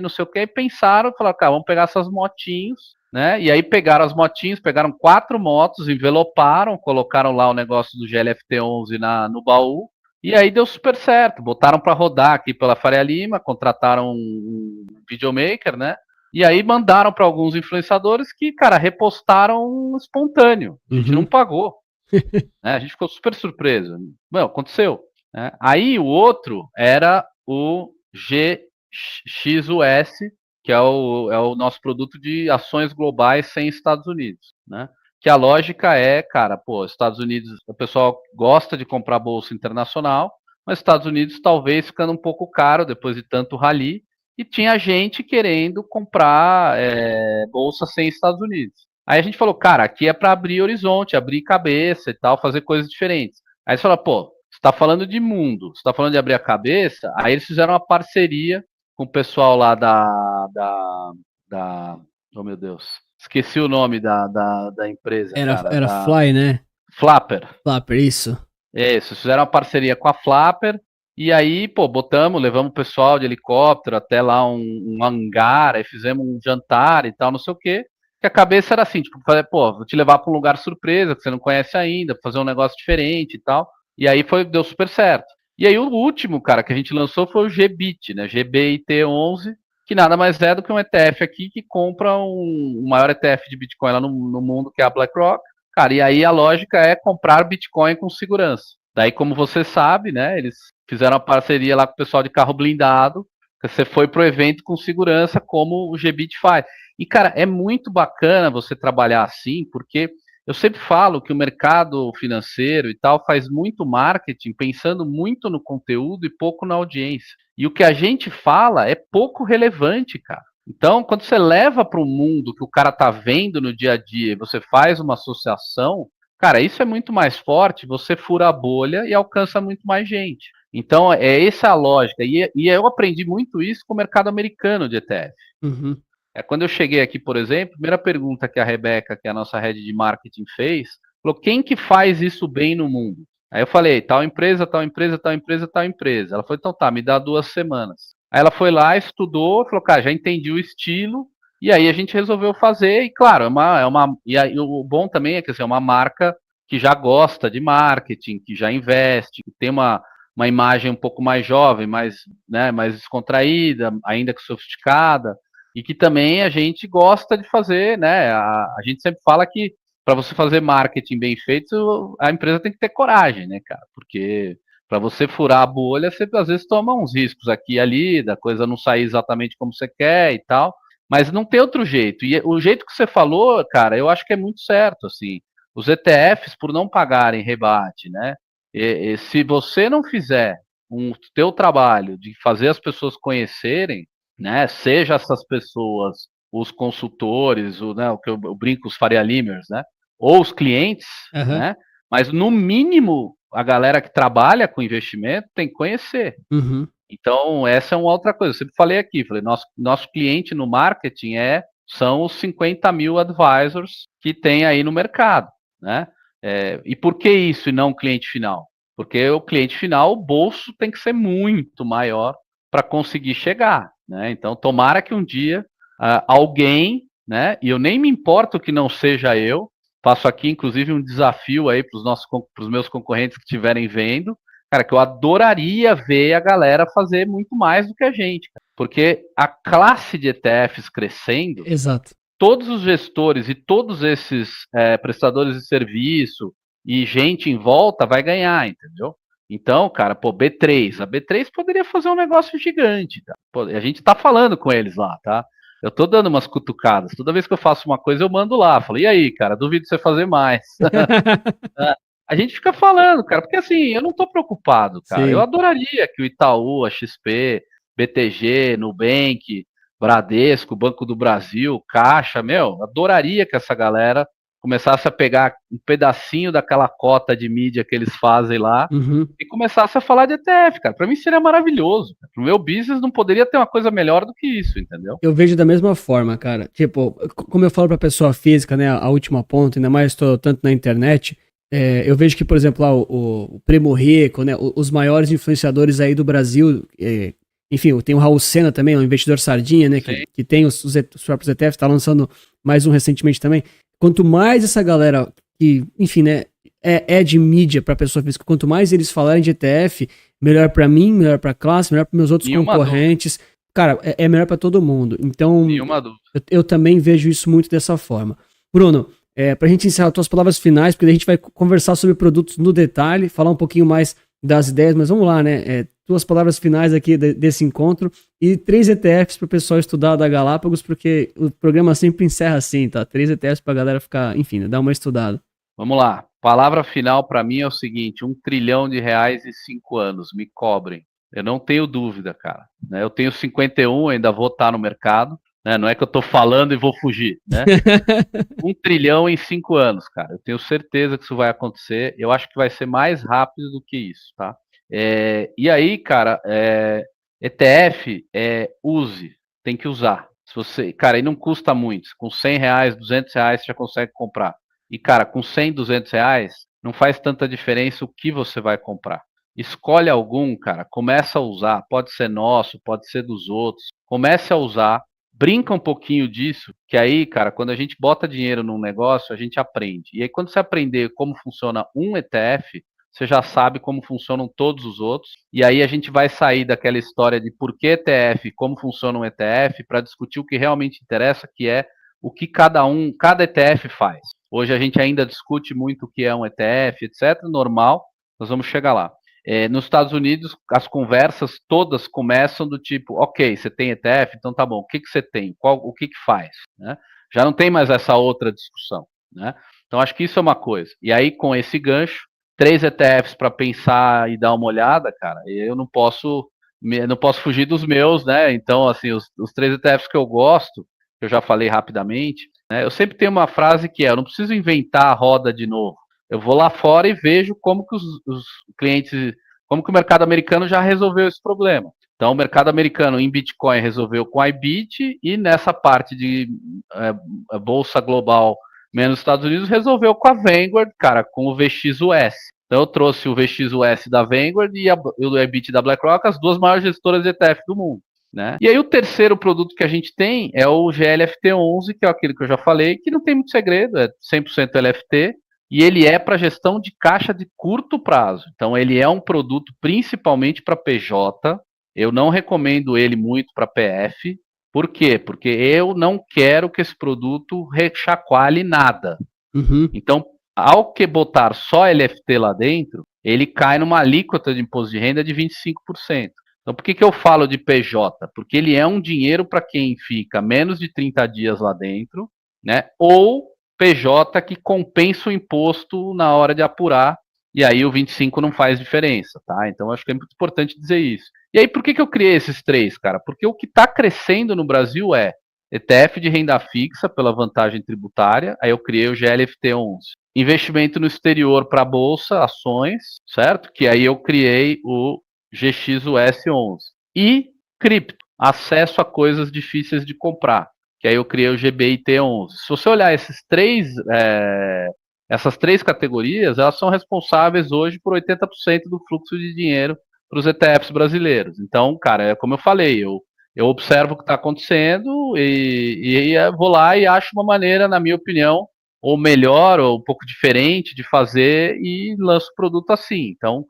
não sei o que, e pensaram, falaram, cara, vamos pegar essas motinhos, né? E aí pegaram as motinhos, pegaram 4 motos, enveloparam, colocaram lá o negócio do GLFT11 no baú, e aí deu super certo. Botaram para rodar aqui pela Faria Lima, contrataram um videomaker, né? E aí mandaram para alguns influenciadores que, cara, repostaram espontâneo. A gente não Uhum. pagou, né? A gente ficou super surpreso. Não, aconteceu. Né? Aí o outro era o GXUS, que é o nosso produto de ações globais sem Estados Unidos, né? Que a lógica é, cara, pô, Estados Unidos, o pessoal gosta de comprar bolsa internacional, mas Estados Unidos talvez ficando um pouco caro depois de tanto rally, e tinha gente querendo comprar bolsa sem Estados Unidos. Aí a gente falou, cara, aqui é para abrir horizonte, abrir cabeça e tal, fazer coisas diferentes. Aí você fala, pô, você está falando de mundo, você está falando de abrir a cabeça. Aí eles fizeram uma parceria com o pessoal lá da oh meu Deus, esqueci o nome da empresa, cara, Era da Fly, né? Flapper. Flapper, isso. Isso, fizeram uma parceria com a Flapper, e aí, pô, levamos o pessoal de helicóptero até lá um hangar, aí fizemos um jantar e tal, não sei o quê. Que a cabeça era assim, tipo, pô, vou te levar para um lugar surpresa que você não conhece ainda, fazer um negócio diferente e tal. E aí deu super certo. E aí o último, cara, que a gente lançou foi o GBIT, né? GBIT11, que nada mais é do que um ETF aqui que compra o maior ETF de Bitcoin lá no mundo, que é a BlackRock. Cara, e aí a lógica é comprar Bitcoin com segurança. Daí, como você sabe, né, eles fizeram uma parceria lá com o pessoal de carro blindado, que você foi pro evento com segurança, como o GBIT faz. E, cara, é muito bacana você trabalhar assim, porque eu sempre falo que o mercado financeiro e tal faz muito marketing pensando muito no conteúdo e pouco na audiência. E o que a gente fala é pouco relevante, cara. Então, quando você leva para o mundo que o cara tá vendo no dia a dia e você faz uma associação, cara, isso é muito mais forte, você fura a bolha e alcança muito mais gente. Então, essa a lógica. E eu aprendi muito isso com o mercado americano de ETF. Uhum. Quando eu cheguei aqui, por exemplo, a primeira pergunta que a Rebeca, que é a nossa head de marketing, fez, falou, quem que faz isso bem no mundo? Aí eu falei, tal empresa, tal empresa, tal empresa, tal empresa. Ela falou, então tá, me dá 2 semanas. Aí ela foi lá, estudou, falou, cara, já entendi o estilo, e aí a gente resolveu fazer, e claro, e aí, o bom também é que assim, é uma marca que já gosta de marketing, que já investe, que tem uma imagem um pouco mais jovem, mais descontraída, ainda que sofisticada, e que também a gente gosta de fazer, né? A gente sempre fala que para você fazer marketing bem feito, a empresa tem que ter coragem, né, cara? Porque para você furar a bolha, você às vezes toma uns riscos aqui e ali, da coisa não sair exatamente como você quer e tal, mas não tem outro jeito. E o jeito que você falou, cara, eu acho que é muito certo, assim. Os ETFs, por não pagarem rebate, né? Se você não fizer um teu trabalho de fazer as pessoas conhecerem, né? Seja essas pessoas, os consultores, o que eu brinco, os Faria Limers, né? Ou os clientes, Aham. né? Mas no mínimo a galera que trabalha com investimento tem que conhecer. Uhum. Então essa é uma outra coisa. Eu sempre falei aqui, falei, nosso cliente no marketing são os 50 mil advisors que tem aí no mercado, né? E por que isso e não o cliente final? Porque o cliente final, o bolso tem que ser muito maior para conseguir chegar, né? Então, tomara que um dia alguém, né? E eu nem me importo que não seja eu. Faço aqui, inclusive, um desafio aí para os meus concorrentes que estiverem vendo, cara, que eu adoraria ver a galera fazer muito mais do que a gente, cara. Porque a classe de ETFs crescendo, Exato. todos os gestores e todos esses prestadores de serviço e gente em volta vai ganhar, entendeu? Então, cara, pô, B3, a B3 poderia fazer um negócio gigante, tá? Pô, a gente tá falando com eles lá, tá? Eu tô dando umas cutucadas. Toda vez que eu faço uma coisa, eu mando lá. Falo, e aí, cara, duvido você fazer mais. A gente fica falando, cara, porque assim, eu não tô preocupado, cara. Eu Sim. adoraria que o Itaú, a XP, BTG, Nubank, Bradesco, Banco do Brasil, Caixa, meu, adoraria que essa galera começasse a pegar um pedacinho daquela cota de mídia que eles fazem lá Uhum. e começasse a falar de ETF, cara. Para mim seria maravilhoso. Para o meu business não poderia ter uma coisa melhor do que isso, entendeu? Eu vejo da mesma forma, cara. Tipo, como eu falo pra pessoa física, né, a última ponta, ainda mais tô tanto na internet, eu vejo que, por exemplo, lá o Primo Rico, né, os maiores influenciadores aí do Brasil, enfim, tem o Raul Sena também, um investidor sardinha, né, Sim. que tem os próprios ETFs, tá lançando mais um recentemente também. Quanto mais essa galera que, enfim, né, é de mídia pra pessoa física, quanto mais eles falarem de ETF, melhor pra mim, melhor pra classe, melhor para meus outros Nenhuma concorrentes. Cara, é melhor pra todo mundo. Então, Nenhuma dúvida. eu também vejo isso muito dessa forma. Bruno, pra gente encerrar tuas palavras finais, porque a gente vai conversar sobre produtos no detalhe, falar um pouquinho mais das ideias, mas vamos lá, né? Tuas palavras finais aqui desse encontro e 3 ETFs para o pessoal estudar da Galápagos, porque o programa sempre encerra assim, tá? 3 ETFs para a galera ficar, enfim, né, dar uma estudada. Vamos lá. Palavra final para mim é o seguinte: R$ 1 trilhão em 5 anos. Me cobrem. Eu não tenho dúvida, cara. Né? Eu tenho 51, ainda vou estar no mercado. Né? Não é que eu estou falando e vou fugir, né? 1 trilhão em 5 anos, cara. Eu tenho certeza que isso vai acontecer. Eu acho que vai ser mais rápido do que isso, tá? E aí, cara, ETF, use, tem que usar. Se você, cara, e não custa muito. Com R$ 100, R$ 200 você já consegue comprar. E, cara, com 100, R$ 200 não faz tanta diferença o que você vai comprar. Escolhe algum, cara, começa a usar. Pode ser nosso, pode ser dos outros. Comece a usar. Brinca um pouquinho disso, que aí, cara, quando a gente bota dinheiro num negócio, a gente aprende. E aí, quando você aprender como funciona um ETF, você já sabe como funcionam todos os outros. E aí a gente vai sair daquela história de por que ETF, como funciona um ETF, para discutir o que realmente interessa, que é o que cada ETF faz. Hoje a gente ainda discute muito o que é um ETF, etc. Normal, nós vamos chegar lá. Nos Estados Unidos, as conversas todas começam do tipo, ok, você tem ETF, então tá bom, o que você tem? O que faz? Né? Já não tem mais essa outra discussão. Né? Então acho que isso é uma coisa. E aí, com esse gancho, 3 ETFs para pensar e dar uma olhada, cara, eu não posso fugir dos meus, né? Então, assim, os 3 ETFs que eu gosto, que eu já falei rapidamente, né? Eu sempre tenho uma frase que eu não preciso inventar a roda de novo. Eu vou lá fora e vejo como que os clientes, como que o mercado americano já resolveu esse problema. Então, o mercado americano em Bitcoin resolveu com a IBIT e nessa parte de bolsa global menos Estados Unidos resolveu com a Vanguard, cara, com o VXUS. Então eu trouxe o VXUS da Vanguard e o IBIT da BlackRock, as duas maiores gestoras de ETF do mundo. Né? E aí o terceiro produto que a gente tem é o GLFT11, que é aquele que eu já falei, que não tem muito segredo, é 100% LFT, e ele é para gestão de caixa de curto prazo. Então ele é um produto principalmente para PJ, eu não recomendo ele muito para PF. Por quê? Porque eu não quero que esse produto rechacoalhe nada. Uhum. Então, ao que botar só LFT lá dentro, ele cai numa alíquota de imposto de renda de 25%. Então, por que eu falo de PJ? Porque ele é um dinheiro para quem fica menos de 30 dias lá dentro, né? Ou PJ que compensa o imposto na hora de apurar, e aí o 25 não faz diferença, tá? Então, acho que é muito importante dizer isso. E aí, por que eu criei esses 3, cara? Porque o que está crescendo no Brasil é ETF de renda fixa pela vantagem tributária, aí eu criei o GLFT11. Investimento no exterior para bolsa, ações, certo? Que aí eu criei o GXUS11. E cripto, acesso a coisas difíceis de comprar, que aí eu criei o GBIT11. Se você olhar essas 3 categorias, elas são responsáveis hoje por 80% do fluxo de dinheiro para os ETFs brasileiros. Então, cara, é como eu falei, eu observo o que está acontecendo e vou lá e acho uma maneira, na minha opinião, ou melhor, ou um pouco diferente de fazer e lanço o produto assim. Então,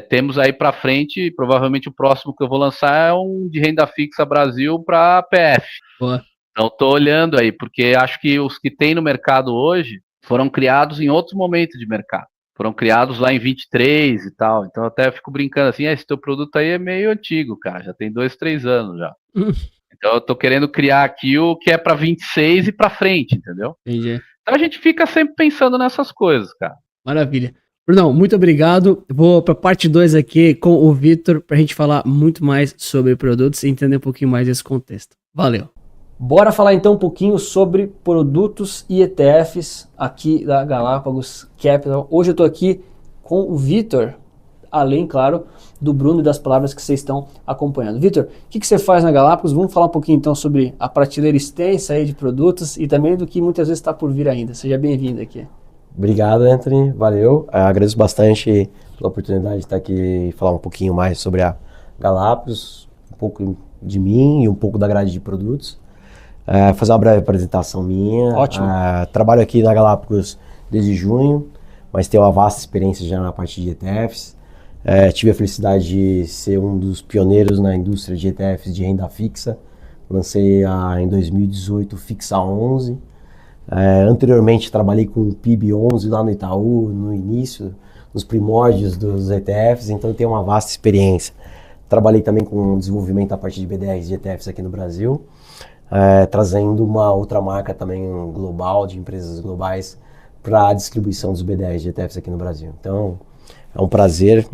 temos aí para frente, provavelmente o próximo que eu vou lançar é um de renda fixa Brasil para PF. Boa. Então, estou olhando aí, porque acho que os que tem no mercado hoje foram criados em outros momentos de mercado. Foram criados lá em 23 e tal. Então, eu até fico brincando assim, esse teu produto aí é meio antigo, cara. Já tem 2, 3 anos já. Então, eu tô querendo criar aqui o que é para 26 e para frente, entendeu? Entendi. Então, a gente fica sempre pensando nessas coisas, cara. Maravilha. Brunão, muito obrigado. Vou para parte 2 aqui com o Vitor para a gente falar muito mais sobre produtos e entender um pouquinho mais desse contexto. Valeu. Bora falar então um pouquinho sobre produtos e ETFs aqui da Galápagos Capital. Hoje eu estou aqui com o Vitor, além, claro, do Bruno e das palavras que vocês estão acompanhando. Vitor, o que você faz na Galápagos? Vamos falar um pouquinho então sobre a prateleira extensa aí de produtos e também do que muitas vezes está por vir ainda. Seja bem-vindo aqui. Obrigado, Anthony. Valeu. Agradeço bastante pela oportunidade de estar aqui e falar um pouquinho mais sobre a Galápagos, um pouco de mim e um pouco da grade de produtos. Fazer uma breve apresentação minha. Ótimo. Trabalho aqui na Galápagos desde junho, mas tenho uma vasta experiência já na parte de ETFs. Tive a felicidade de ser um dos pioneiros na indústria de ETFs de renda fixa. Lancei em 2018 o Fixa 11. Anteriormente trabalhei com o PIB 11 lá no Itaú, no início, nos primórdios dos ETFs, então eu tenho uma vasta experiência. Trabalhei também com o desenvolvimento da parte de BDRs de ETFs aqui no Brasil, trazendo uma outra marca também global, de empresas globais, para a distribuição dos B10 de ETFs aqui no Brasil. Então, é um prazer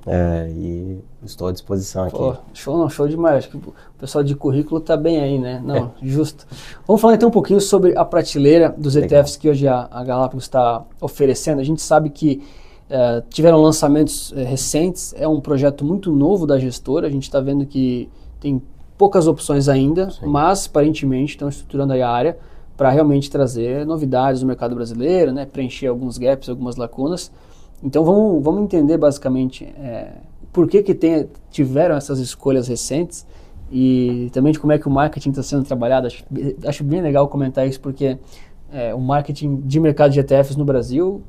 e estou à disposição aqui. Pô, show demais. Acho que o pessoal de currículo tá bem aí, né? Não, justo. Vamos falar então um pouquinho sobre a prateleira dos ETFs que hoje a Galápagos está oferecendo. A gente sabe que tiveram lançamentos recentes, é um projeto muito novo da gestora, a gente está vendo que tem poucas opções ainda, sim, mas aparentemente estão estruturando aí a área para realmente trazer novidades no mercado brasileiro, né? Preencher alguns gaps, algumas lacunas. Então vamos entender basicamente por que tiveram essas escolhas recentes e também de como é que o marketing está sendo trabalhado. Acho bem legal comentar isso porque o marketing de mercado de ETFs no Brasil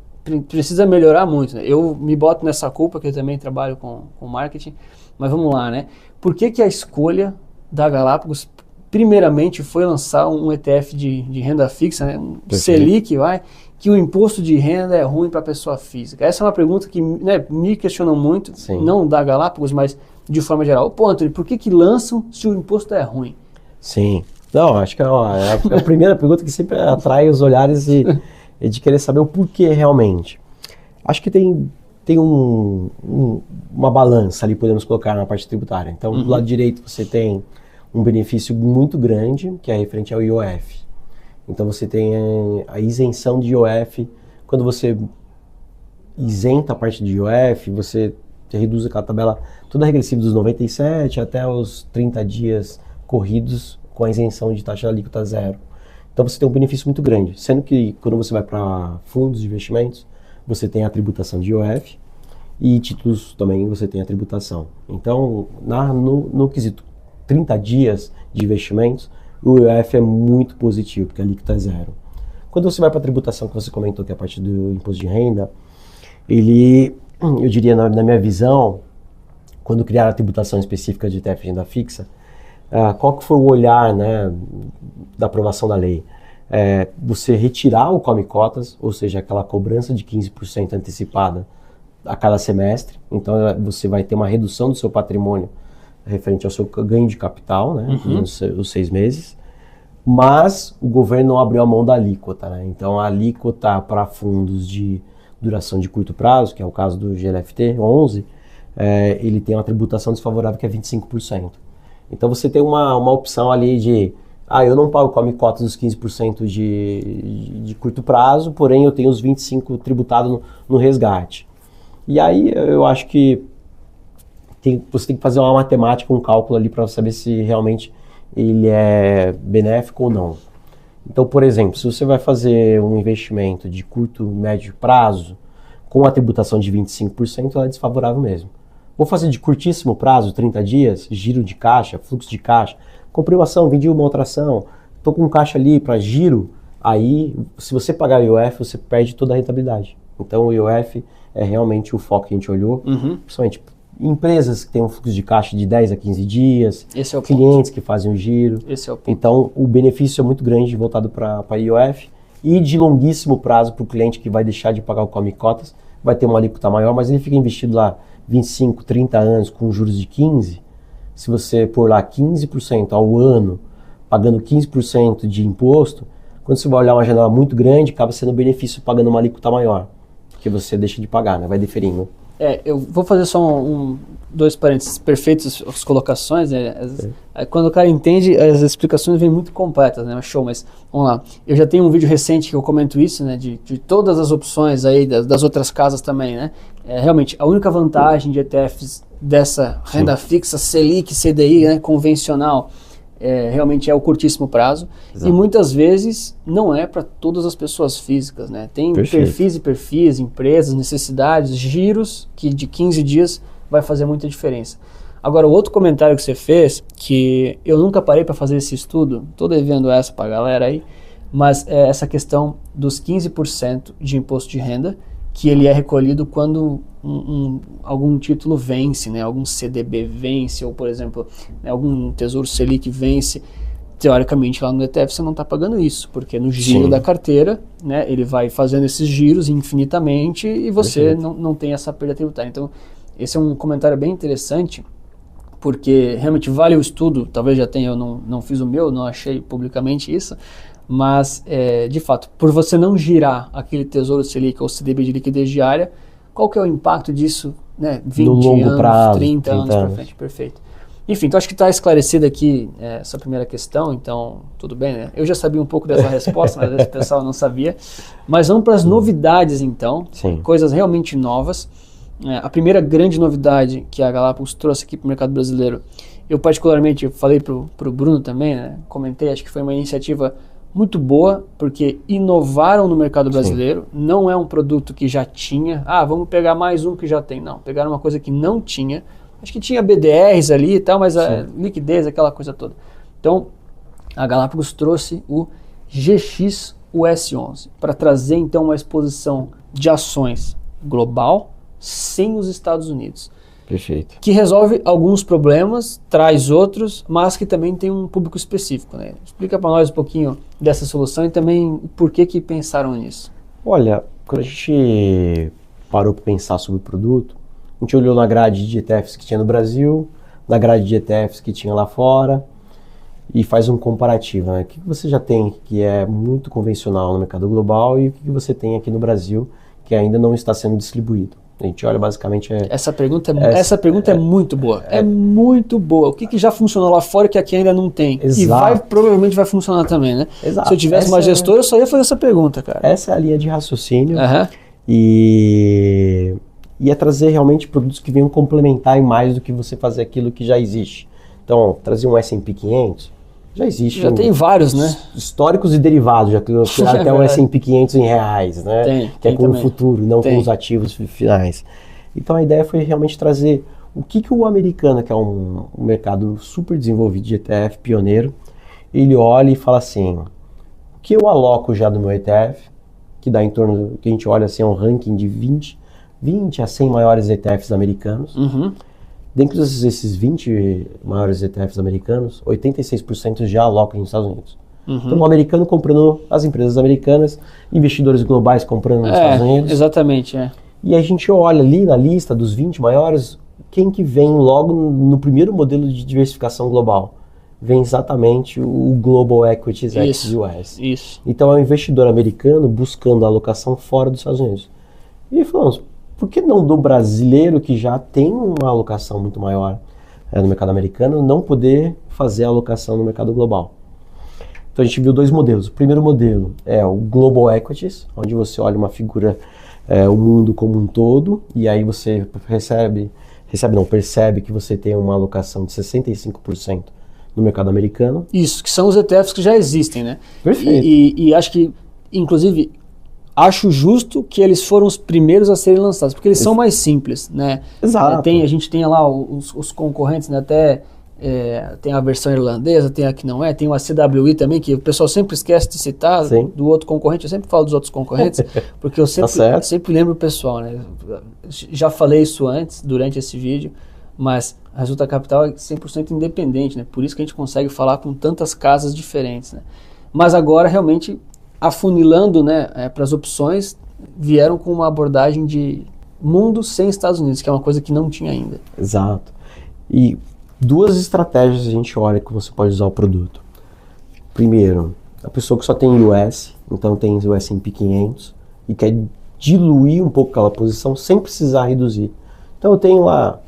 precisa melhorar muito, né? Eu me boto nessa culpa que eu também trabalho com marketing, mas vamos lá, né? Por que a escolha da Galápagos primeiramente foi lançar um ETF de renda fixa, né? Um Selic, que o imposto de renda é ruim para a pessoa física? Essa é uma pergunta que, né, me questionam muito, sim, não da Galápagos, mas de forma geral. Pô, Antônio, por que lançam se o imposto é ruim? Sim, não, acho que é a primeira pergunta que sempre atrai os olhares e de querer saber o porquê realmente. Acho que tem uma balança ali, podemos colocar na parte tributária. Então, do lado direito você tem um benefício muito grande, que é referente ao IOF. Então você tem a isenção de IOF. Quando você isenta a parte de IOF, você reduz aquela tabela toda regressiva dos 97 até os 30 dias corridos com a isenção de taxa alíquota zero. Então você tem um benefício muito grande, sendo que quando você vai para fundos de investimentos, você tem a tributação de IOF e títulos também você tem a tributação. Então, no quesito 30 dias de investimentos, o IOF é muito positivo, porque a alíquota é zero. Quando você vai para a tributação, que você comentou que é a parte do imposto de renda, eu diria na minha visão, quando criaram a tributação específica de ETF de renda fixa, qual que foi o olhar, né, da aprovação da lei? Você retirar o come-cotas, ou seja, aquela cobrança de 15% antecipada a cada semestre. Então você vai ter uma redução do seu patrimônio referente ao seu ganho de capital, né, nos 6 meses, mas o governo não abriu a mão da alíquota, né? Então a alíquota para fundos de duração de curto prazo, que é o caso do GLFT 11, ele tem uma tributação desfavorável que é 25%. Então você tem uma opção ali de, eu não pago come-cotas dos 15% de curto prazo, porém eu tenho os 25% tributado no resgate. E aí eu acho que você tem que fazer uma matemática, um cálculo ali para saber se realmente ele é benéfico ou não. Então, por exemplo, se você vai fazer um investimento de curto, médio prazo, com a tributação de 25%, ela é desfavorável mesmo. Vou fazer de curtíssimo prazo, 30 dias, giro de caixa, fluxo de caixa, comprei uma ação, vendi uma outra ação, estou com caixa ali para giro, aí se você pagar o IOF, você perde toda a rentabilidade. Então o IOF é realmente o foco que a gente olhou, principalmente empresas que têm um fluxo de caixa de 10 a 15 dias, esse é o clientes que fazem o giro. Esse é o ponto. Então o benefício é muito grande voltado para IOF e de longuíssimo prazo para o cliente que vai deixar de pagar o come-cotas, vai ter uma alíquota maior, mas ele fica investido lá 25, 30 anos com juros de 15%, se você pôr lá 15% ao ano, pagando 15% de imposto, quando você vai olhar uma janela muito grande, acaba sendo benefício pagando uma alíquota maior, porque você deixa de pagar, né? Vai deferindo. Eu vou fazer só dois parênteses perfeitos, as colocações, né? Quando o cara entende, as explicações vêm muito completas, né? Show, mas vamos lá. Eu já tenho um vídeo recente que eu comento isso, né? De todas as opções aí, das outras casas também, né? Realmente, a única vantagem de ETFs dessa renda fixa, Selic, CDI, né? Convencional, realmente é o curtíssimo prazo. Exato. E muitas vezes não é para todas as pessoas físicas, né? Tem perfis e perfis, empresas, necessidades, giros que de 15 dias vai fazer muita diferença. Agora, o outro comentário que você fez, que eu nunca parei para fazer esse estudo, estou devendo essa para a galera aí, mas é essa questão dos 15% de imposto de renda, que ele é recolhido quando algum título vence, né? Algum CDB vence, ou por exemplo, algum Tesouro Selic vence. Teoricamente lá no ETF você não está pagando isso, porque no giro da carteira, né, ele vai fazendo esses giros infinitamente e você não tem essa perda tributária. Então esse é um comentário bem interessante, porque realmente vale o estudo, talvez já tenha, eu não fiz o meu, não achei publicamente isso, Mas, de fato, por você não girar aquele Tesouro Selic ou CDB de liquidez diária, qual que é o impacto disso, né? 20 no longo anos, prazo, 30 anos para frente, perfeito. Enfim, então acho que está esclarecida aqui essa primeira questão, então tudo bem, né? Eu já sabia um pouco dessa resposta, mas esse pessoal não sabia. Mas vamos para as novidades então, Sim. coisas realmente novas. A primeira grande novidade que a Galápagos trouxe aqui para o mercado brasileiro, eu particularmente falei para o Bruno também, né? Comentei, acho que foi uma iniciativa muito boa, porque inovaram no mercado brasileiro. Sim. Não é um produto que já tinha, vamos pegar mais um que já tem. Não, pegaram uma coisa que não tinha. Acho que tinha BDRs ali e tal, mas a liquidez, aquela coisa toda. Então, a Galápagos trouxe o GX US11 para trazer então uma exposição de ações global sem os Estados Unidos. Perfeito. Que resolve alguns problemas, traz outros, mas que também tem um público específico, né? Explica para nós um pouquinho dessa solução e também por que pensaram nisso. Olha, quando a gente parou para pensar sobre o produto, a gente olhou na grade de ETFs que tinha no Brasil, na grade de ETFs que tinha lá fora e faz um comparativo, né? O que você já tem que é muito convencional no mercado global e o que você tem aqui no Brasil que ainda não está sendo distribuído. A gente olha basicamente... Essa pergunta é muito boa. É muito boa. O que já funcionou lá fora que aqui ainda não tem? Exato. E provavelmente vai funcionar também, né? Exato. Se eu tivesse uma gestora, eu só ia fazer essa pergunta, cara. Essa é a linha de raciocínio. E é trazer realmente produtos que venham complementar em mais do que você fazer aquilo que já existe. Então, trazer um S&P 500, já existe. Já tem vários, né? Históricos e derivados, já criaram até um S&P 500 em reais, né? Que é com o futuro, não com os ativos finais. Então, a ideia foi realmente trazer o que o americano, que é um mercado super desenvolvido de ETF, pioneiro, ele olha e fala assim, o que eu aloco já do meu ETF, que dá em torno, que a gente olha assim, é um ranking de 20 a 100 maiores ETFs americanos. Dentre esses 20 maiores ETFs americanos, 86% já alocam nos Estados Unidos. Então, o americano comprando as empresas americanas, investidores globais comprando nos Estados Unidos. Exatamente, E a gente olha ali na lista dos 20 maiores, quem que vem logo no primeiro modelo de diversificação global? Vem exatamente o Global Equities ex-US. Isso. Então, é um investidor americano buscando a alocação fora dos Estados Unidos. E falamos, por que não do brasileiro que já tem uma alocação muito maior no mercado americano não poder fazer a alocação no mercado global? Então a gente viu dois modelos. O primeiro modelo é o Global Equities, onde você olha uma figura, o mundo como um todo, e aí você percebe que você tem uma alocação de 65% no mercado americano. Isso, que são os ETFs que já existem, né? Perfeito. E acho que, inclusive, acho justo que eles foram os primeiros a serem lançados, porque eles são mais simples, né? Exato. A gente tem lá os concorrentes, né? Até tem a versão irlandesa, tem a que não é, tem o ACWI também, que o pessoal sempre esquece de citar. Sim. Do outro concorrente. Eu sempre falo dos outros concorrentes, porque eu sempre lembro o pessoal, né? Já falei isso antes, durante esse vídeo, mas a Resulta Capital é 100% independente, né? Por isso que a gente consegue falar com tantas casas diferentes, né? Mas agora, realmente, afunilando, né, para as opções, vieram com uma abordagem de mundo sem Estados Unidos, que é uma coisa que não tinha ainda. Exato. E duas estratégias a gente olha que você pode usar o produto. Primeiro, a pessoa que só tem US, então tem o S&P 500 e quer diluir um pouco aquela posição sem precisar reduzir. Então eu tenho lá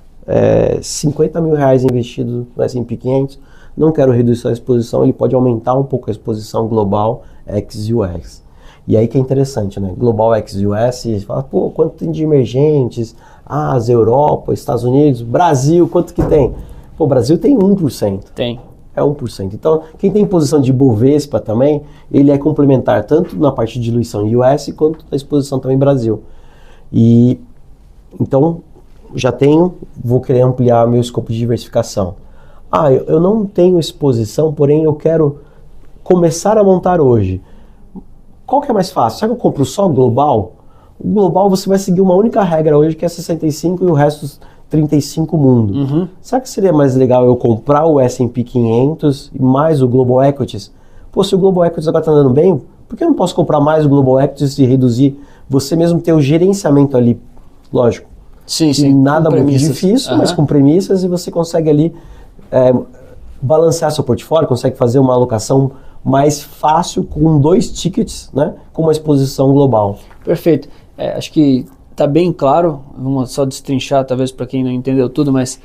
50 mil reais investido no S&P 500, não quero reduzir a exposição, ele pode aumentar um pouco a exposição global ex-US. E aí que é interessante, né? Global ex-US, você fala, pô, quanto tem de emergentes? Ásia, Europa, Estados Unidos, Brasil, quanto que tem? Pô, o Brasil tem 1%. Tem. É 1%. Então, quem tem posição de Bovespa também, ele é complementar tanto na parte de diluição US quanto na exposição também Brasil. E, então, já vou querer ampliar meu escopo de diversificação. Eu não tenho exposição, porém eu quero começar a montar hoje. Qual que é mais fácil? Será que eu compro só global? O global você vai seguir uma única regra hoje, que é 65 e o resto 35 mundo. Será que seria mais legal eu comprar o S&P 500 e mais o Global Equities? Pô, se o Global Equities agora está andando bem, por que eu não posso comprar mais o Global Equities e reduzir? Você mesmo ter o gerenciamento ali, lógico. Sim. Nada muito difícil, mas com premissas, e você consegue ali balancear seu portfólio, consegue fazer uma alocação mais fácil com 2 tickets, né, com uma exposição global. Perfeito. Acho que está bem claro, vamos só destrinchar talvez para quem não entendeu tudo, mas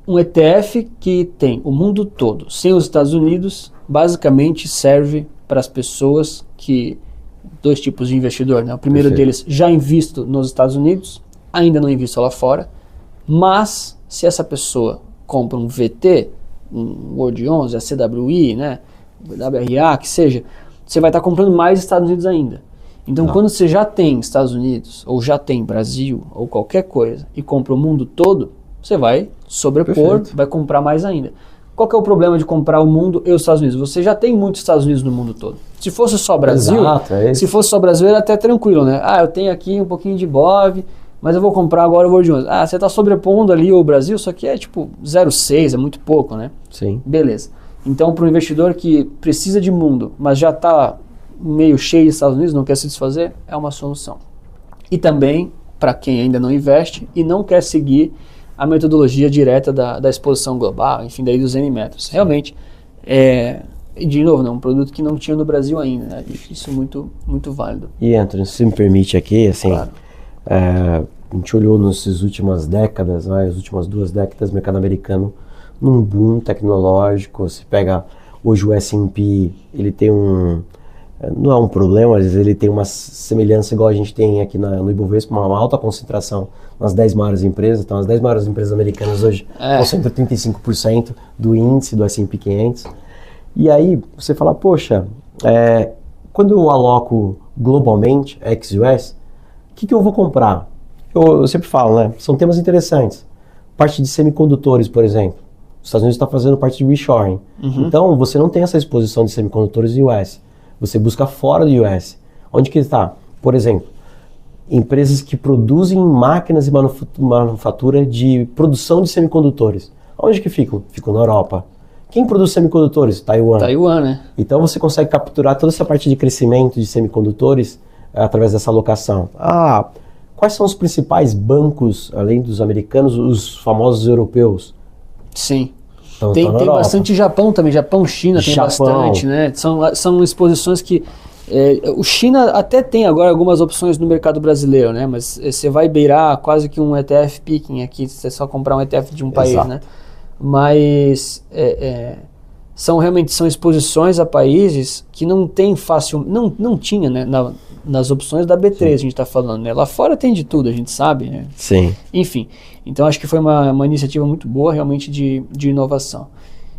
um ETF que tem o mundo todo, sem os Estados Unidos, basicamente serve para as pessoas que, 2 tipos de investidor, né? O primeiro deles, já invisto nos Estados Unidos, ainda não invisto lá fora, mas se essa pessoa compra um VT, um World 11, a CWI, né, WRA, que seja, você vai estar comprando mais Estados Unidos ainda. Então, quando você já tem Estados Unidos, ou já tem Brasil, ou qualquer coisa, e compra o mundo todo, você vai sobrepor, vai comprar mais ainda. Qual que é o problema de comprar o mundo e os Estados Unidos? Você já tem muitos Estados Unidos no mundo todo. Se fosse só Brasil, se fosse só Brasil era até tranquilo, né? Eu tenho aqui um pouquinho de BOV, mas eu vou comprar agora o World 11. Você está sobrepondo ali o Brasil, só que é tipo 0,6, é muito pouco, né? Sim. Beleza. Então, para um investidor que precisa de mundo, mas já está meio cheio de Estados Unidos, não quer se desfazer, é uma solução. E também, para quem ainda não investe e não quer seguir a metodologia direta da exposição global, enfim, daí dos N metros. Realmente, de novo, um produto que não tinha no Brasil ainda, né? Isso é muito, muito válido. E Anthony, se me permite aqui, assim, claro. A gente olhou nessas últimas décadas, as últimas 2 décadas, o mercado americano num boom tecnológico. Você pega hoje o S&P, ele tem não é um problema, mas ele tem uma semelhança igual a gente tem aqui no Ibovespa, uma alta concentração nas 10 maiores empresas. Então, as 10 maiores empresas americanas hoje concentram 35% do índice do S&P 500. E aí, você fala, poxa, quando eu aloco globalmente, ex-US, o que eu vou comprar? Eu sempre falo, né? São temas interessantes. Parte de semicondutores, por exemplo. Os Estados Unidos está fazendo parte de reshoring. Então, você não tem essa exposição de semicondutores no US. Você busca fora do US. Onde que está? Por exemplo, empresas que produzem máquinas e manufatura de produção de semicondutores. Onde que ficam? Ficam na Europa. Quem produz semicondutores? Taiwan. Taiwan, né? Então você consegue capturar toda essa parte de crescimento de semicondutores através dessa alocação. Quais são os principais bancos, além dos americanos, os famosos europeus? Sim. Então, tem bastante Japão também, Japão, China tem bastante, né? São exposições que o China até tem agora algumas opções no mercado brasileiro, né? Mas você vai beirar quase que um ETF picking aqui, se você só comprar um ETF de um país, né? Mas são exposições a países que não tem fácil, não tinha, né? Nas opções da B3 a gente está falando, né? Lá fora tem de tudo, a gente sabe, né? Sim. Enfim, então acho que foi uma iniciativa muito boa, realmente, de inovação.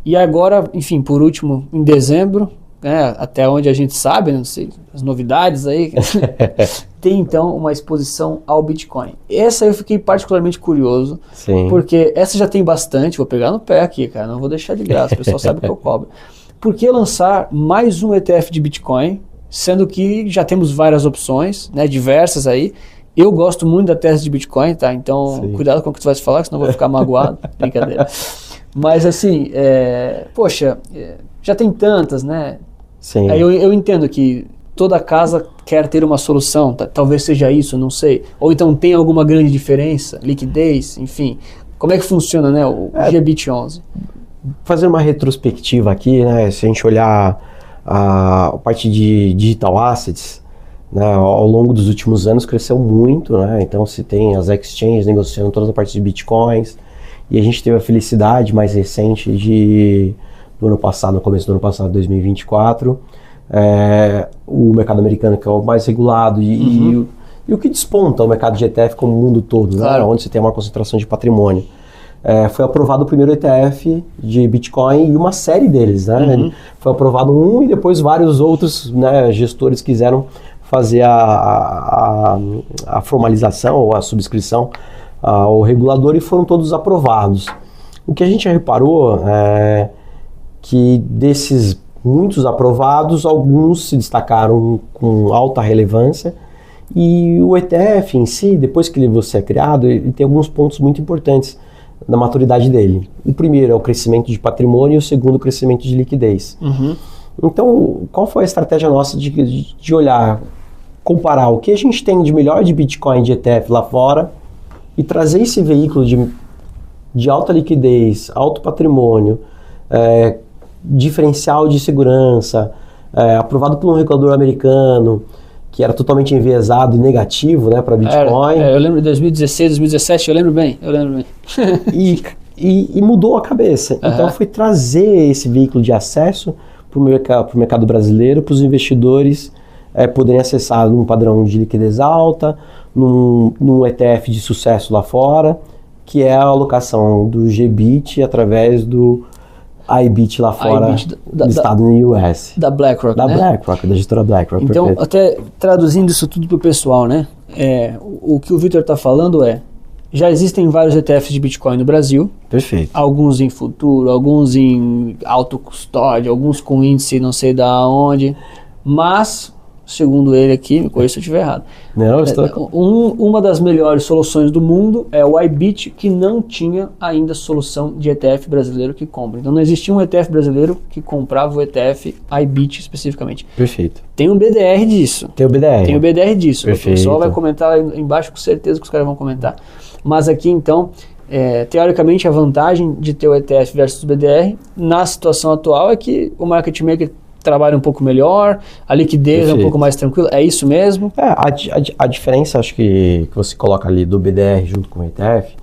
E agora, enfim, por último, em dezembro, até onde a gente sabe, não sei, as novidades aí, tem então uma exposição ao Bitcoin. Essa eu fiquei particularmente curioso, porque essa já tem bastante, vou pegar no pé aqui, cara, não vou deixar de graça, o pessoal sabe que eu cobro. Por que lançar mais um ETF de Bitcoin, sendo que já temos várias opções, né, diversas aí? Eu gosto muito da tese de Bitcoin, tá? Então, cuidado com o que tu vai falar, senão eu vou ficar magoado. Brincadeira. Mas assim, já tem tantas, né? Sim. Aí eu entendo que toda casa quer ter uma solução, talvez seja isso, não sei. Ou então tem alguma grande diferença, liquidez, enfim. Como é que funciona, né, o GBIT 11? Fazer uma retrospectiva aqui, né? Se a gente olhar a parte de digital assets, né, ao longo dos últimos anos cresceu muito, né? Então se tem as exchanges negociando toda a parte de bitcoins, e a gente teve a felicidade mais recente do ano passado, no começo do ano passado, 2024, o mercado americano, que é o mais regulado, e o que desponta o mercado de ETF como o mundo todo, né? Onde você tem uma concentração de patrimônio. Foi aprovado o primeiro ETF de Bitcoin e uma série deles, né? Foi aprovado um e depois vários outros, né, gestores quiseram fazer a formalização ou a subscrição ao regulador e foram todos aprovados. O que a gente reparou é que desses muitos aprovados, alguns se destacaram com alta relevância, e o ETF em si, depois que você é criado, ele tem alguns pontos muito importantes na maturidade dele. O primeiro é o crescimento de patrimônio e o segundo o crescimento de liquidez. Então, qual foi a estratégia nossa de olhar, comparar o que a gente tem de melhor de Bitcoin de ETF lá fora e trazer esse veículo de alta liquidez, alto patrimônio, diferencial de segurança, aprovado por um regulador americano, que era totalmente enviesado e negativo, né, para Bitcoin. Eu lembro de 2016, 2017, eu lembro bem. E mudou a cabeça. Então foi trazer esse veículo de acesso para o mercado brasileiro, para os investidores poderem acessar num padrão de liquidez alta, num ETF de sucesso lá fora, que é a alocação do GBIT através do iBit lá fora, listado no US. Da BlackRock, da BlackRock, da gestora BlackRock. Então, perfeito. até traduzindo isso tudo para o pessoal, né? O que o Victor está falando já existem vários ETFs de Bitcoin no Brasil. Perfeito. Alguns em futuro, alguns em autocustódia, alguns com índice não sei da onde, mas, segundo ele aqui, me corrija se eu estiver errado, Não, uma das melhores soluções do mundo é o iBit, que não tinha ainda solução de ETF brasileiro que compra. Então não existia um ETF brasileiro que comprava o ETF iBit especificamente. Perfeito. Tem um BDR disso. Tem o BDR disso. Perfeito. O pessoal vai comentar embaixo, com certeza que os caras vão comentar. Mas aqui então, teoricamente a vantagem de ter o ETF versus o BDR na situação atual é que o market maker trabalha um pouco melhor, a liquidez é um pouco mais tranquila, é isso mesmo? A diferença, acho que você coloca ali do BDR junto com o ETF,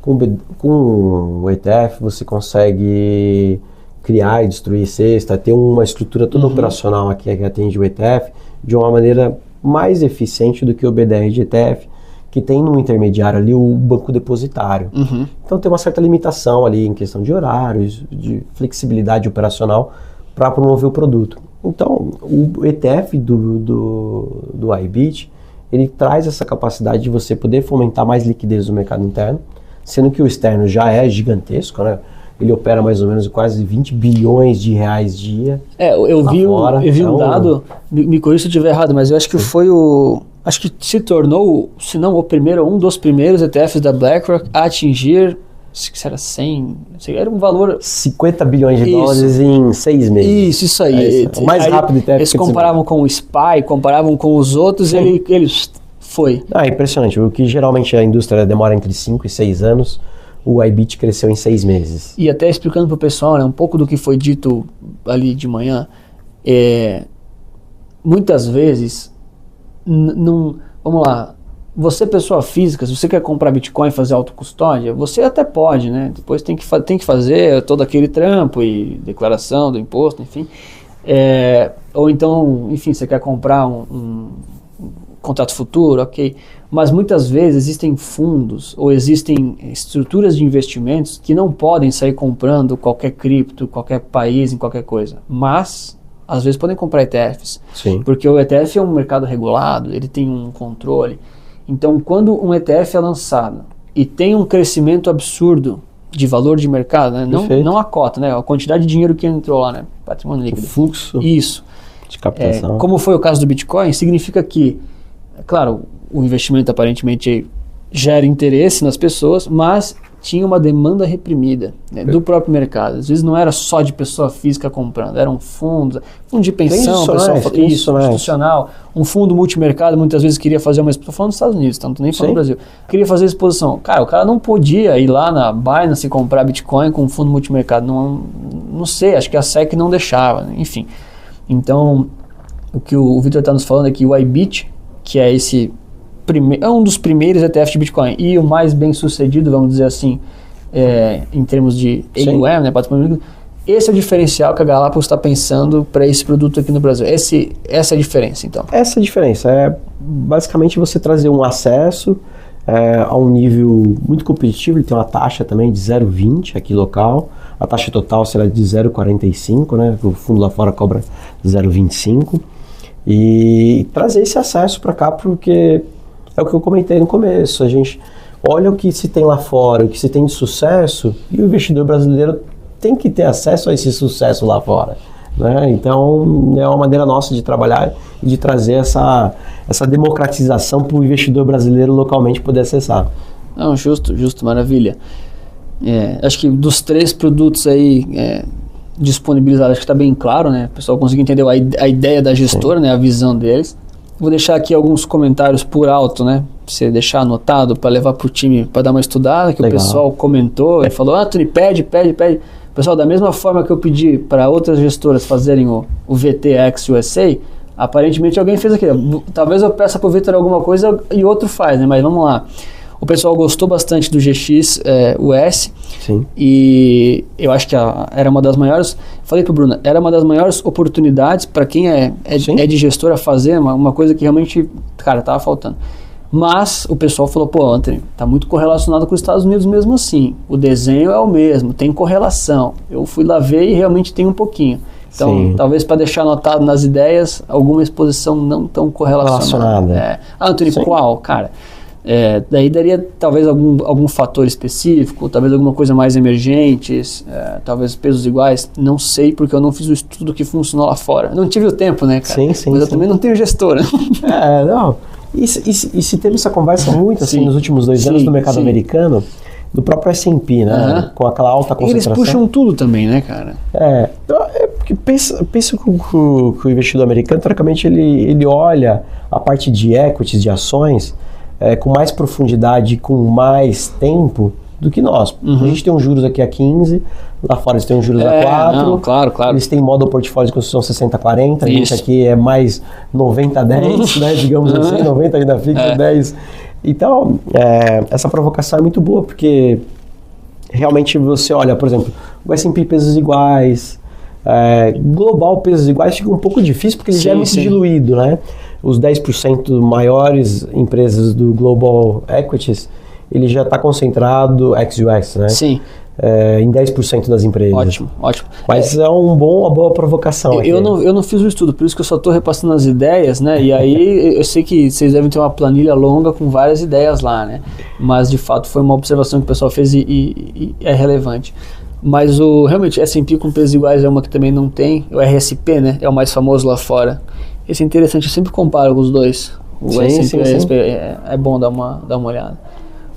com o ETF você consegue criar e destruir cesta, ter uma estrutura toda operacional aqui que atende o ETF de uma maneira mais eficiente do que o BDR de ETF, que tem no intermediário ali o banco depositário. Então tem uma certa limitação ali em questão de horários, de flexibilidade operacional para promover o produto. Então o ETF do iBit, ele traz essa capacidade de você poder fomentar mais liquidez no mercado interno, sendo que o externo já é gigantesco, né? Ele opera mais ou menos quase 20 bilhões de reais dia. Eu vi um dado, me corrija se eu estiver errado, mas eu acho que foi acho que se tornou, se não o primeiro, um dos primeiros ETFs da BlackRock a atingir, se era 100, era um valor... 50 bilhões de dólares em 6 meses. Isso aí. O mais rápido ETF. Eles comparavam com o SPY, comparavam com os outros, e ele foi. É impressionante. O que geralmente a indústria demora entre 5 e 6 anos, o iBit cresceu em 6 meses. E até explicando para o pessoal, né, um pouco do que foi dito ali de manhã, muitas vezes, vamos lá, você pessoa física, se você quer comprar Bitcoin e fazer autocustódia, você até pode, né? Depois tem que fazer todo aquele trampo e declaração do imposto, enfim. Ou então, enfim, você quer comprar um contrato futuro, ok. Mas muitas vezes existem fundos ou existem estruturas de investimentos que não podem sair comprando qualquer cripto, qualquer país, em qualquer coisa. Mas às vezes podem comprar ETFs. Sim. Porque o ETF é um mercado regulado, ele tem um controle. Então, quando um ETF é lançado e tem um crescimento absurdo de valor de mercado, né? Não a cota, né? A quantidade de dinheiro que entrou lá, né? Patrimônio líquido. O fluxo Isso. de captação. Como foi o caso do Bitcoin, significa que, claro, o investimento aparentemente gera interesse nas pessoas, mas tinha uma demanda reprimida, né, do próprio mercado. Às vezes não era só de pessoa física comprando, eram fundos, fundo de pensão, institucional, um fundo multimercado muitas vezes queria fazer uma exposição, falando dos Estados Unidos, tanto nem falando do Brasil, queria fazer exposição. Cara, o cara não podia ir lá na Binance e comprar Bitcoin com um fundo multimercado, não sei, acho que a SEC não deixava, enfim. Então, o que o Victor está nos falando é que o iBit, que é é um dos primeiros ETFs de Bitcoin e o mais bem sucedido, vamos dizer assim, em termos de AUM, né, patrimônio líquido, esse é o diferencial que a Galápagos está pensando para esse produto aqui no Brasil. Essa é a diferença, então. Essa é a diferença. É basicamente você trazer um acesso a um nível muito competitivo. Ele tem uma taxa também de 0,20 aqui local. A taxa total será de 0,45, né? O fundo lá fora cobra 0,25. E trazer esse acesso para cá, porque é o que eu comentei no começo. A gente olha o que se tem lá fora, o que se tem de sucesso, e o investidor brasileiro tem que ter acesso a esse sucesso lá fora, né? Então é uma maneira nossa de trabalhar e de trazer essa democratização para o investidor brasileiro localmente poder acessar. Não, justo, maravilha. Acho que dos 3 produtos aí disponibilizados, acho que está bem claro, né? O pessoal conseguiu entender a ideia da gestora, né? A visão deles. Vou deixar aqui alguns comentários por alto, né? Pra você deixar anotado para levar para o time para dar uma estudada, que Legal. O pessoal comentou e falou, Anthony, pede. Pessoal, da mesma forma que eu pedi para outras gestoras fazerem o VTX USA, aparentemente alguém fez aquilo. Talvez eu peça para o Vitor alguma coisa e outro faz, né? Mas vamos lá. O pessoal gostou bastante do GX US. Sim. E eu acho que era uma das maiores. Falei pro Bruno, era uma das maiores oportunidades para quem é de gestora fazer uma coisa que realmente, cara, tava faltando. Mas o pessoal falou, pô, Anthony, tá muito correlacionado com os Estados Unidos mesmo assim. O desenho é o mesmo, tem correlação. Eu fui lá ver e realmente tem um pouquinho. Então, Sim. Talvez para deixar anotado nas ideias, alguma exposição não tão correlacionada. Anthony, sim. Qual? Cara, daí daria talvez algum fator específico, talvez alguma coisa mais emergente, talvez pesos iguais, não sei, porque eu não fiz o estudo que funcionou lá fora. Não tive o tempo, né, cara? Sim, mas eu também não tenho gestora. Não. E se teve essa conversa muito assim nos últimos 2 anos no mercado americano, do próprio S&P, né? Com aquela alta concentração. Eles puxam tudo também, né, cara? Porque pensa que o investidor americano, teoricamente, ele olha a parte de equities, de ações, com mais profundidade, com mais tempo do que nós. A gente tem uns juros aqui a 15, lá fora eles têm uns juros a 4. Não, claro. Eles têm modo portfólio de construção 60-40, a gente aqui é mais 90-10, né, digamos assim, 90 ainda fixa, 10. Então, essa provocação é muito boa, porque realmente você olha, por exemplo, o S&P pesos iguais, global pesos iguais fica um pouco difícil, porque ele já é muito diluído, né? Os 10% maiores empresas do Global Equities, ele já está concentrado ex-US, né? Sim. Em 10% das empresas. Ótimo. Mas é uma boa provocação. Eu não fiz o estudo, por isso que eu só estou repassando as ideias, né? E aí eu sei que vocês devem ter uma planilha longa com várias ideias lá, né? Mas de fato foi uma observação que o pessoal fez e é relevante. Mas realmente S&P com pesos iguais é uma que também não tem. O RSP, né? É o mais famoso lá fora. Esse é interessante, eu sempre comparo os dois. O S&P e o RSP é bom dar uma olhada.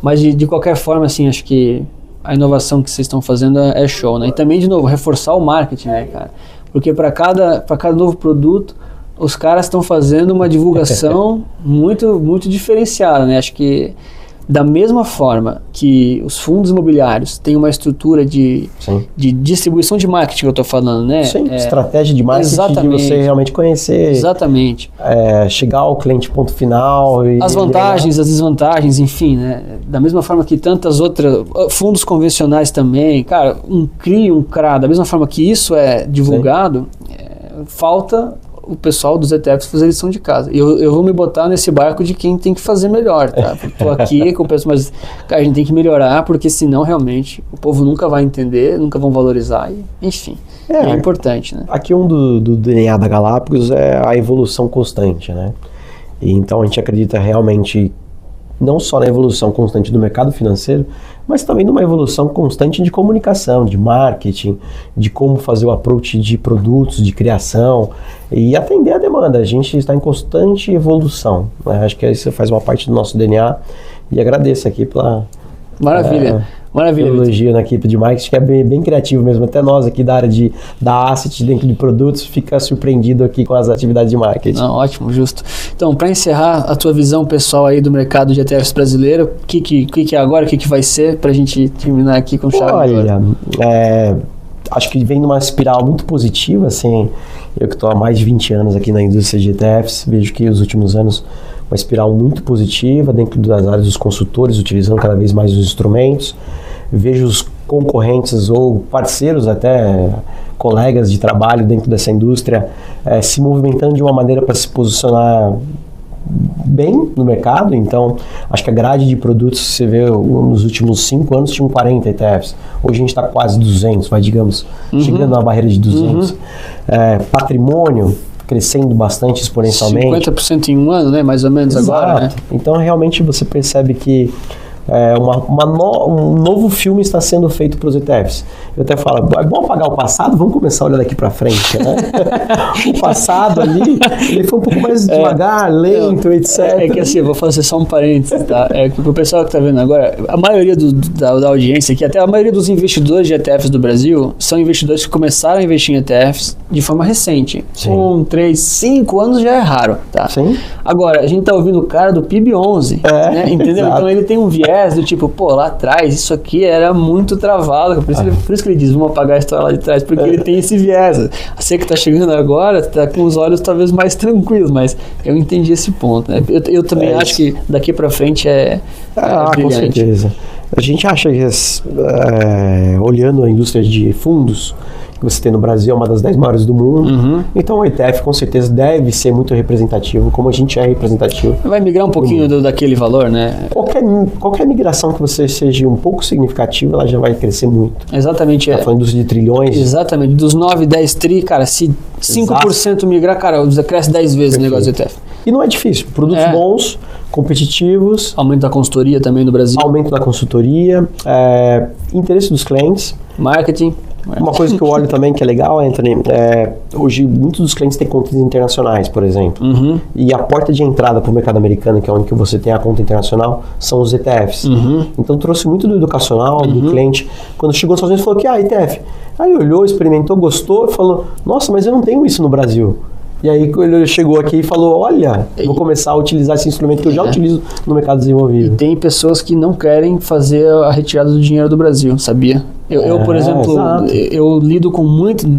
Mas de qualquer forma, assim, acho que a inovação que vocês estão fazendo é show, né? E também, de novo, reforçar o marketing, né, cara? Porque para cada novo produto, os caras estão fazendo uma divulgação muito, muito diferenciada, né? Acho que da mesma forma que os fundos imobiliários têm uma estrutura de distribuição de marketing que eu estou falando, né? Sim, estratégia de marketing de você realmente conhecer. Exatamente. Chegar ao cliente ponto final. As vantagens, as desvantagens, enfim, né? Da mesma forma que tantas outras, fundos convencionais também, cara, um CRI, um CRA, da mesma forma que isso é divulgado, falta o pessoal dos ETFs fazer lição de casa. E eu vou me botar nesse barco de quem tem que fazer melhor, tá? Tô aqui com o pessoal, mas, cara, a gente tem que melhorar, porque senão, realmente, o povo nunca vai entender, nunca vão valorizar, enfim. É importante, né? Aqui do DNA da Galápagos é a evolução constante, né? E então a gente acredita realmente não só na evolução constante do mercado financeiro, mas também numa evolução constante de comunicação, de marketing, de como fazer o approach de produtos, de criação e atender a demanda. A gente está em constante evolução, né? Acho que isso faz uma parte do nosso DNA e agradeço aqui pela... Maravilha. Elogio na equipe de marketing, que é bem criativo mesmo. Até nós aqui da área da asset dentro de produtos fica surpreendido aqui com as atividades de marketing. Não, ótimo, justo. Então, para encerrar a tua visão pessoal aí do mercado de ETFs brasileiro, o que é agora, o que vai ser, para a gente terminar aqui com chave de ouro? Acho que vem numa espiral muito positiva, assim, eu que estou há mais de 20 anos aqui na indústria de ETFs, vejo que os últimos anos uma espiral muito positiva dentro das áreas dos consultores, utilizando cada vez mais os instrumentos. Vejo os concorrentes ou parceiros, até colegas de trabalho dentro dessa indústria, se movimentando de uma maneira para se posicionar bem no mercado. Então, acho que a grade de produtos, você vê, nos últimos 5 anos tinham 40 ETFs. Hoje a gente está quase 200, chegando na barreira de 200. Patrimônio crescendo bastante exponencialmente. 50% em um ano, né? Mais ou menos. Exato. Agora, né? Então, realmente, você percebe que um novo filme está sendo feito para os ETFs. Eu até falo, é bom apagar o passado, vamos começar a olhar daqui para frente, né? O passado ali, ele foi um pouco mais devagar, lento, etc. É que assim, eu vou fazer só um parênteses, tá? É que pro pessoal que está vendo agora, a maioria da audiência aqui, até a maioria dos investidores de ETFs do Brasil, são investidores que começaram a investir em ETFs de forma recente. 1, 3, 5 anos já é raro, tá? Sim. Agora, a gente tá ouvindo o cara do PIB11, né? Entendeu? Exato. Então ele tem um viés do tipo, pô, lá atrás isso aqui era muito travado. Por isso que ele diz, vamos apagar a história lá de trás, porque ele tem esse viés. Você que tá chegando agora, tá com os olhos talvez mais tranquilos, mas eu entendi esse ponto, né? Eu também acho que daqui pra frente é com brilhante. certeza. A gente acha que, olhando a indústria de fundos, que você tem no Brasil, é uma das 10 maiores do mundo. Então o ETF com certeza deve ser muito representativo, como a gente é representativo. Vai migrar um pouquinho daquele valor, né? Qualquer migração que você seja um pouco significativa, ela já vai crescer muito. Exatamente. Tá falando de trilhões. Exatamente. Dos 9, 10 tri, cara, se 5% migrar, cara, cresce 10 vezes o negócio do ETF. E não é difícil. Produtos bons, competitivos. Aumento da consultoria também no Brasil. Aumento da consultoria. Interesse dos clientes. Marketing. Uma coisa que eu olho também que é legal, Anthony, hoje muitos dos clientes têm contas internacionais, por exemplo. E a porta de entrada para o mercado americano, que é onde que você tem a conta internacional, são os ETFs. Então trouxe muito do educacional, do cliente. Quando chegou nos Estados Unidos, falou que ETF. Aí olhou, experimentou, gostou e falou, nossa, mas eu não tenho isso no Brasil. E aí ele chegou aqui e falou, olha, vou começar a utilizar esse instrumento que eu já utilizo no mercado desenvolvido. E tem pessoas que não querem fazer a retirada do dinheiro do Brasil, sabia? Eu por exemplo, eu lido com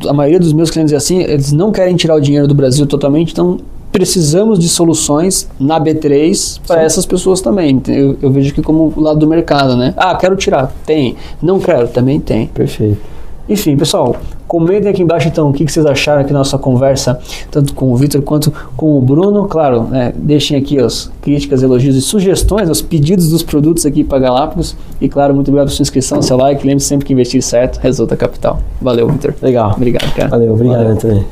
a maioria dos meus clientes é assim, eles não querem tirar o dinheiro do Brasil totalmente, então precisamos de soluções na B3 para essas pessoas também. Eu vejo aqui como o lado do mercado, né? Ah, quero tirar. Tem. Não quero. Também tem. Perfeito. Enfim, pessoal, comentem aqui embaixo então o que vocês acharam aqui na nossa conversa, tanto com o Vitor quanto com o Bruno. Claro, né, deixem aqui as críticas, elogios e sugestões, os pedidos dos produtos aqui para Galápagos. E claro, muito obrigado pela sua inscrição, seu like. Lembre-se sempre que investir certo resulta capital. Valeu, Vitor. Legal. Obrigado, cara. Valeu, obrigado, Anthony.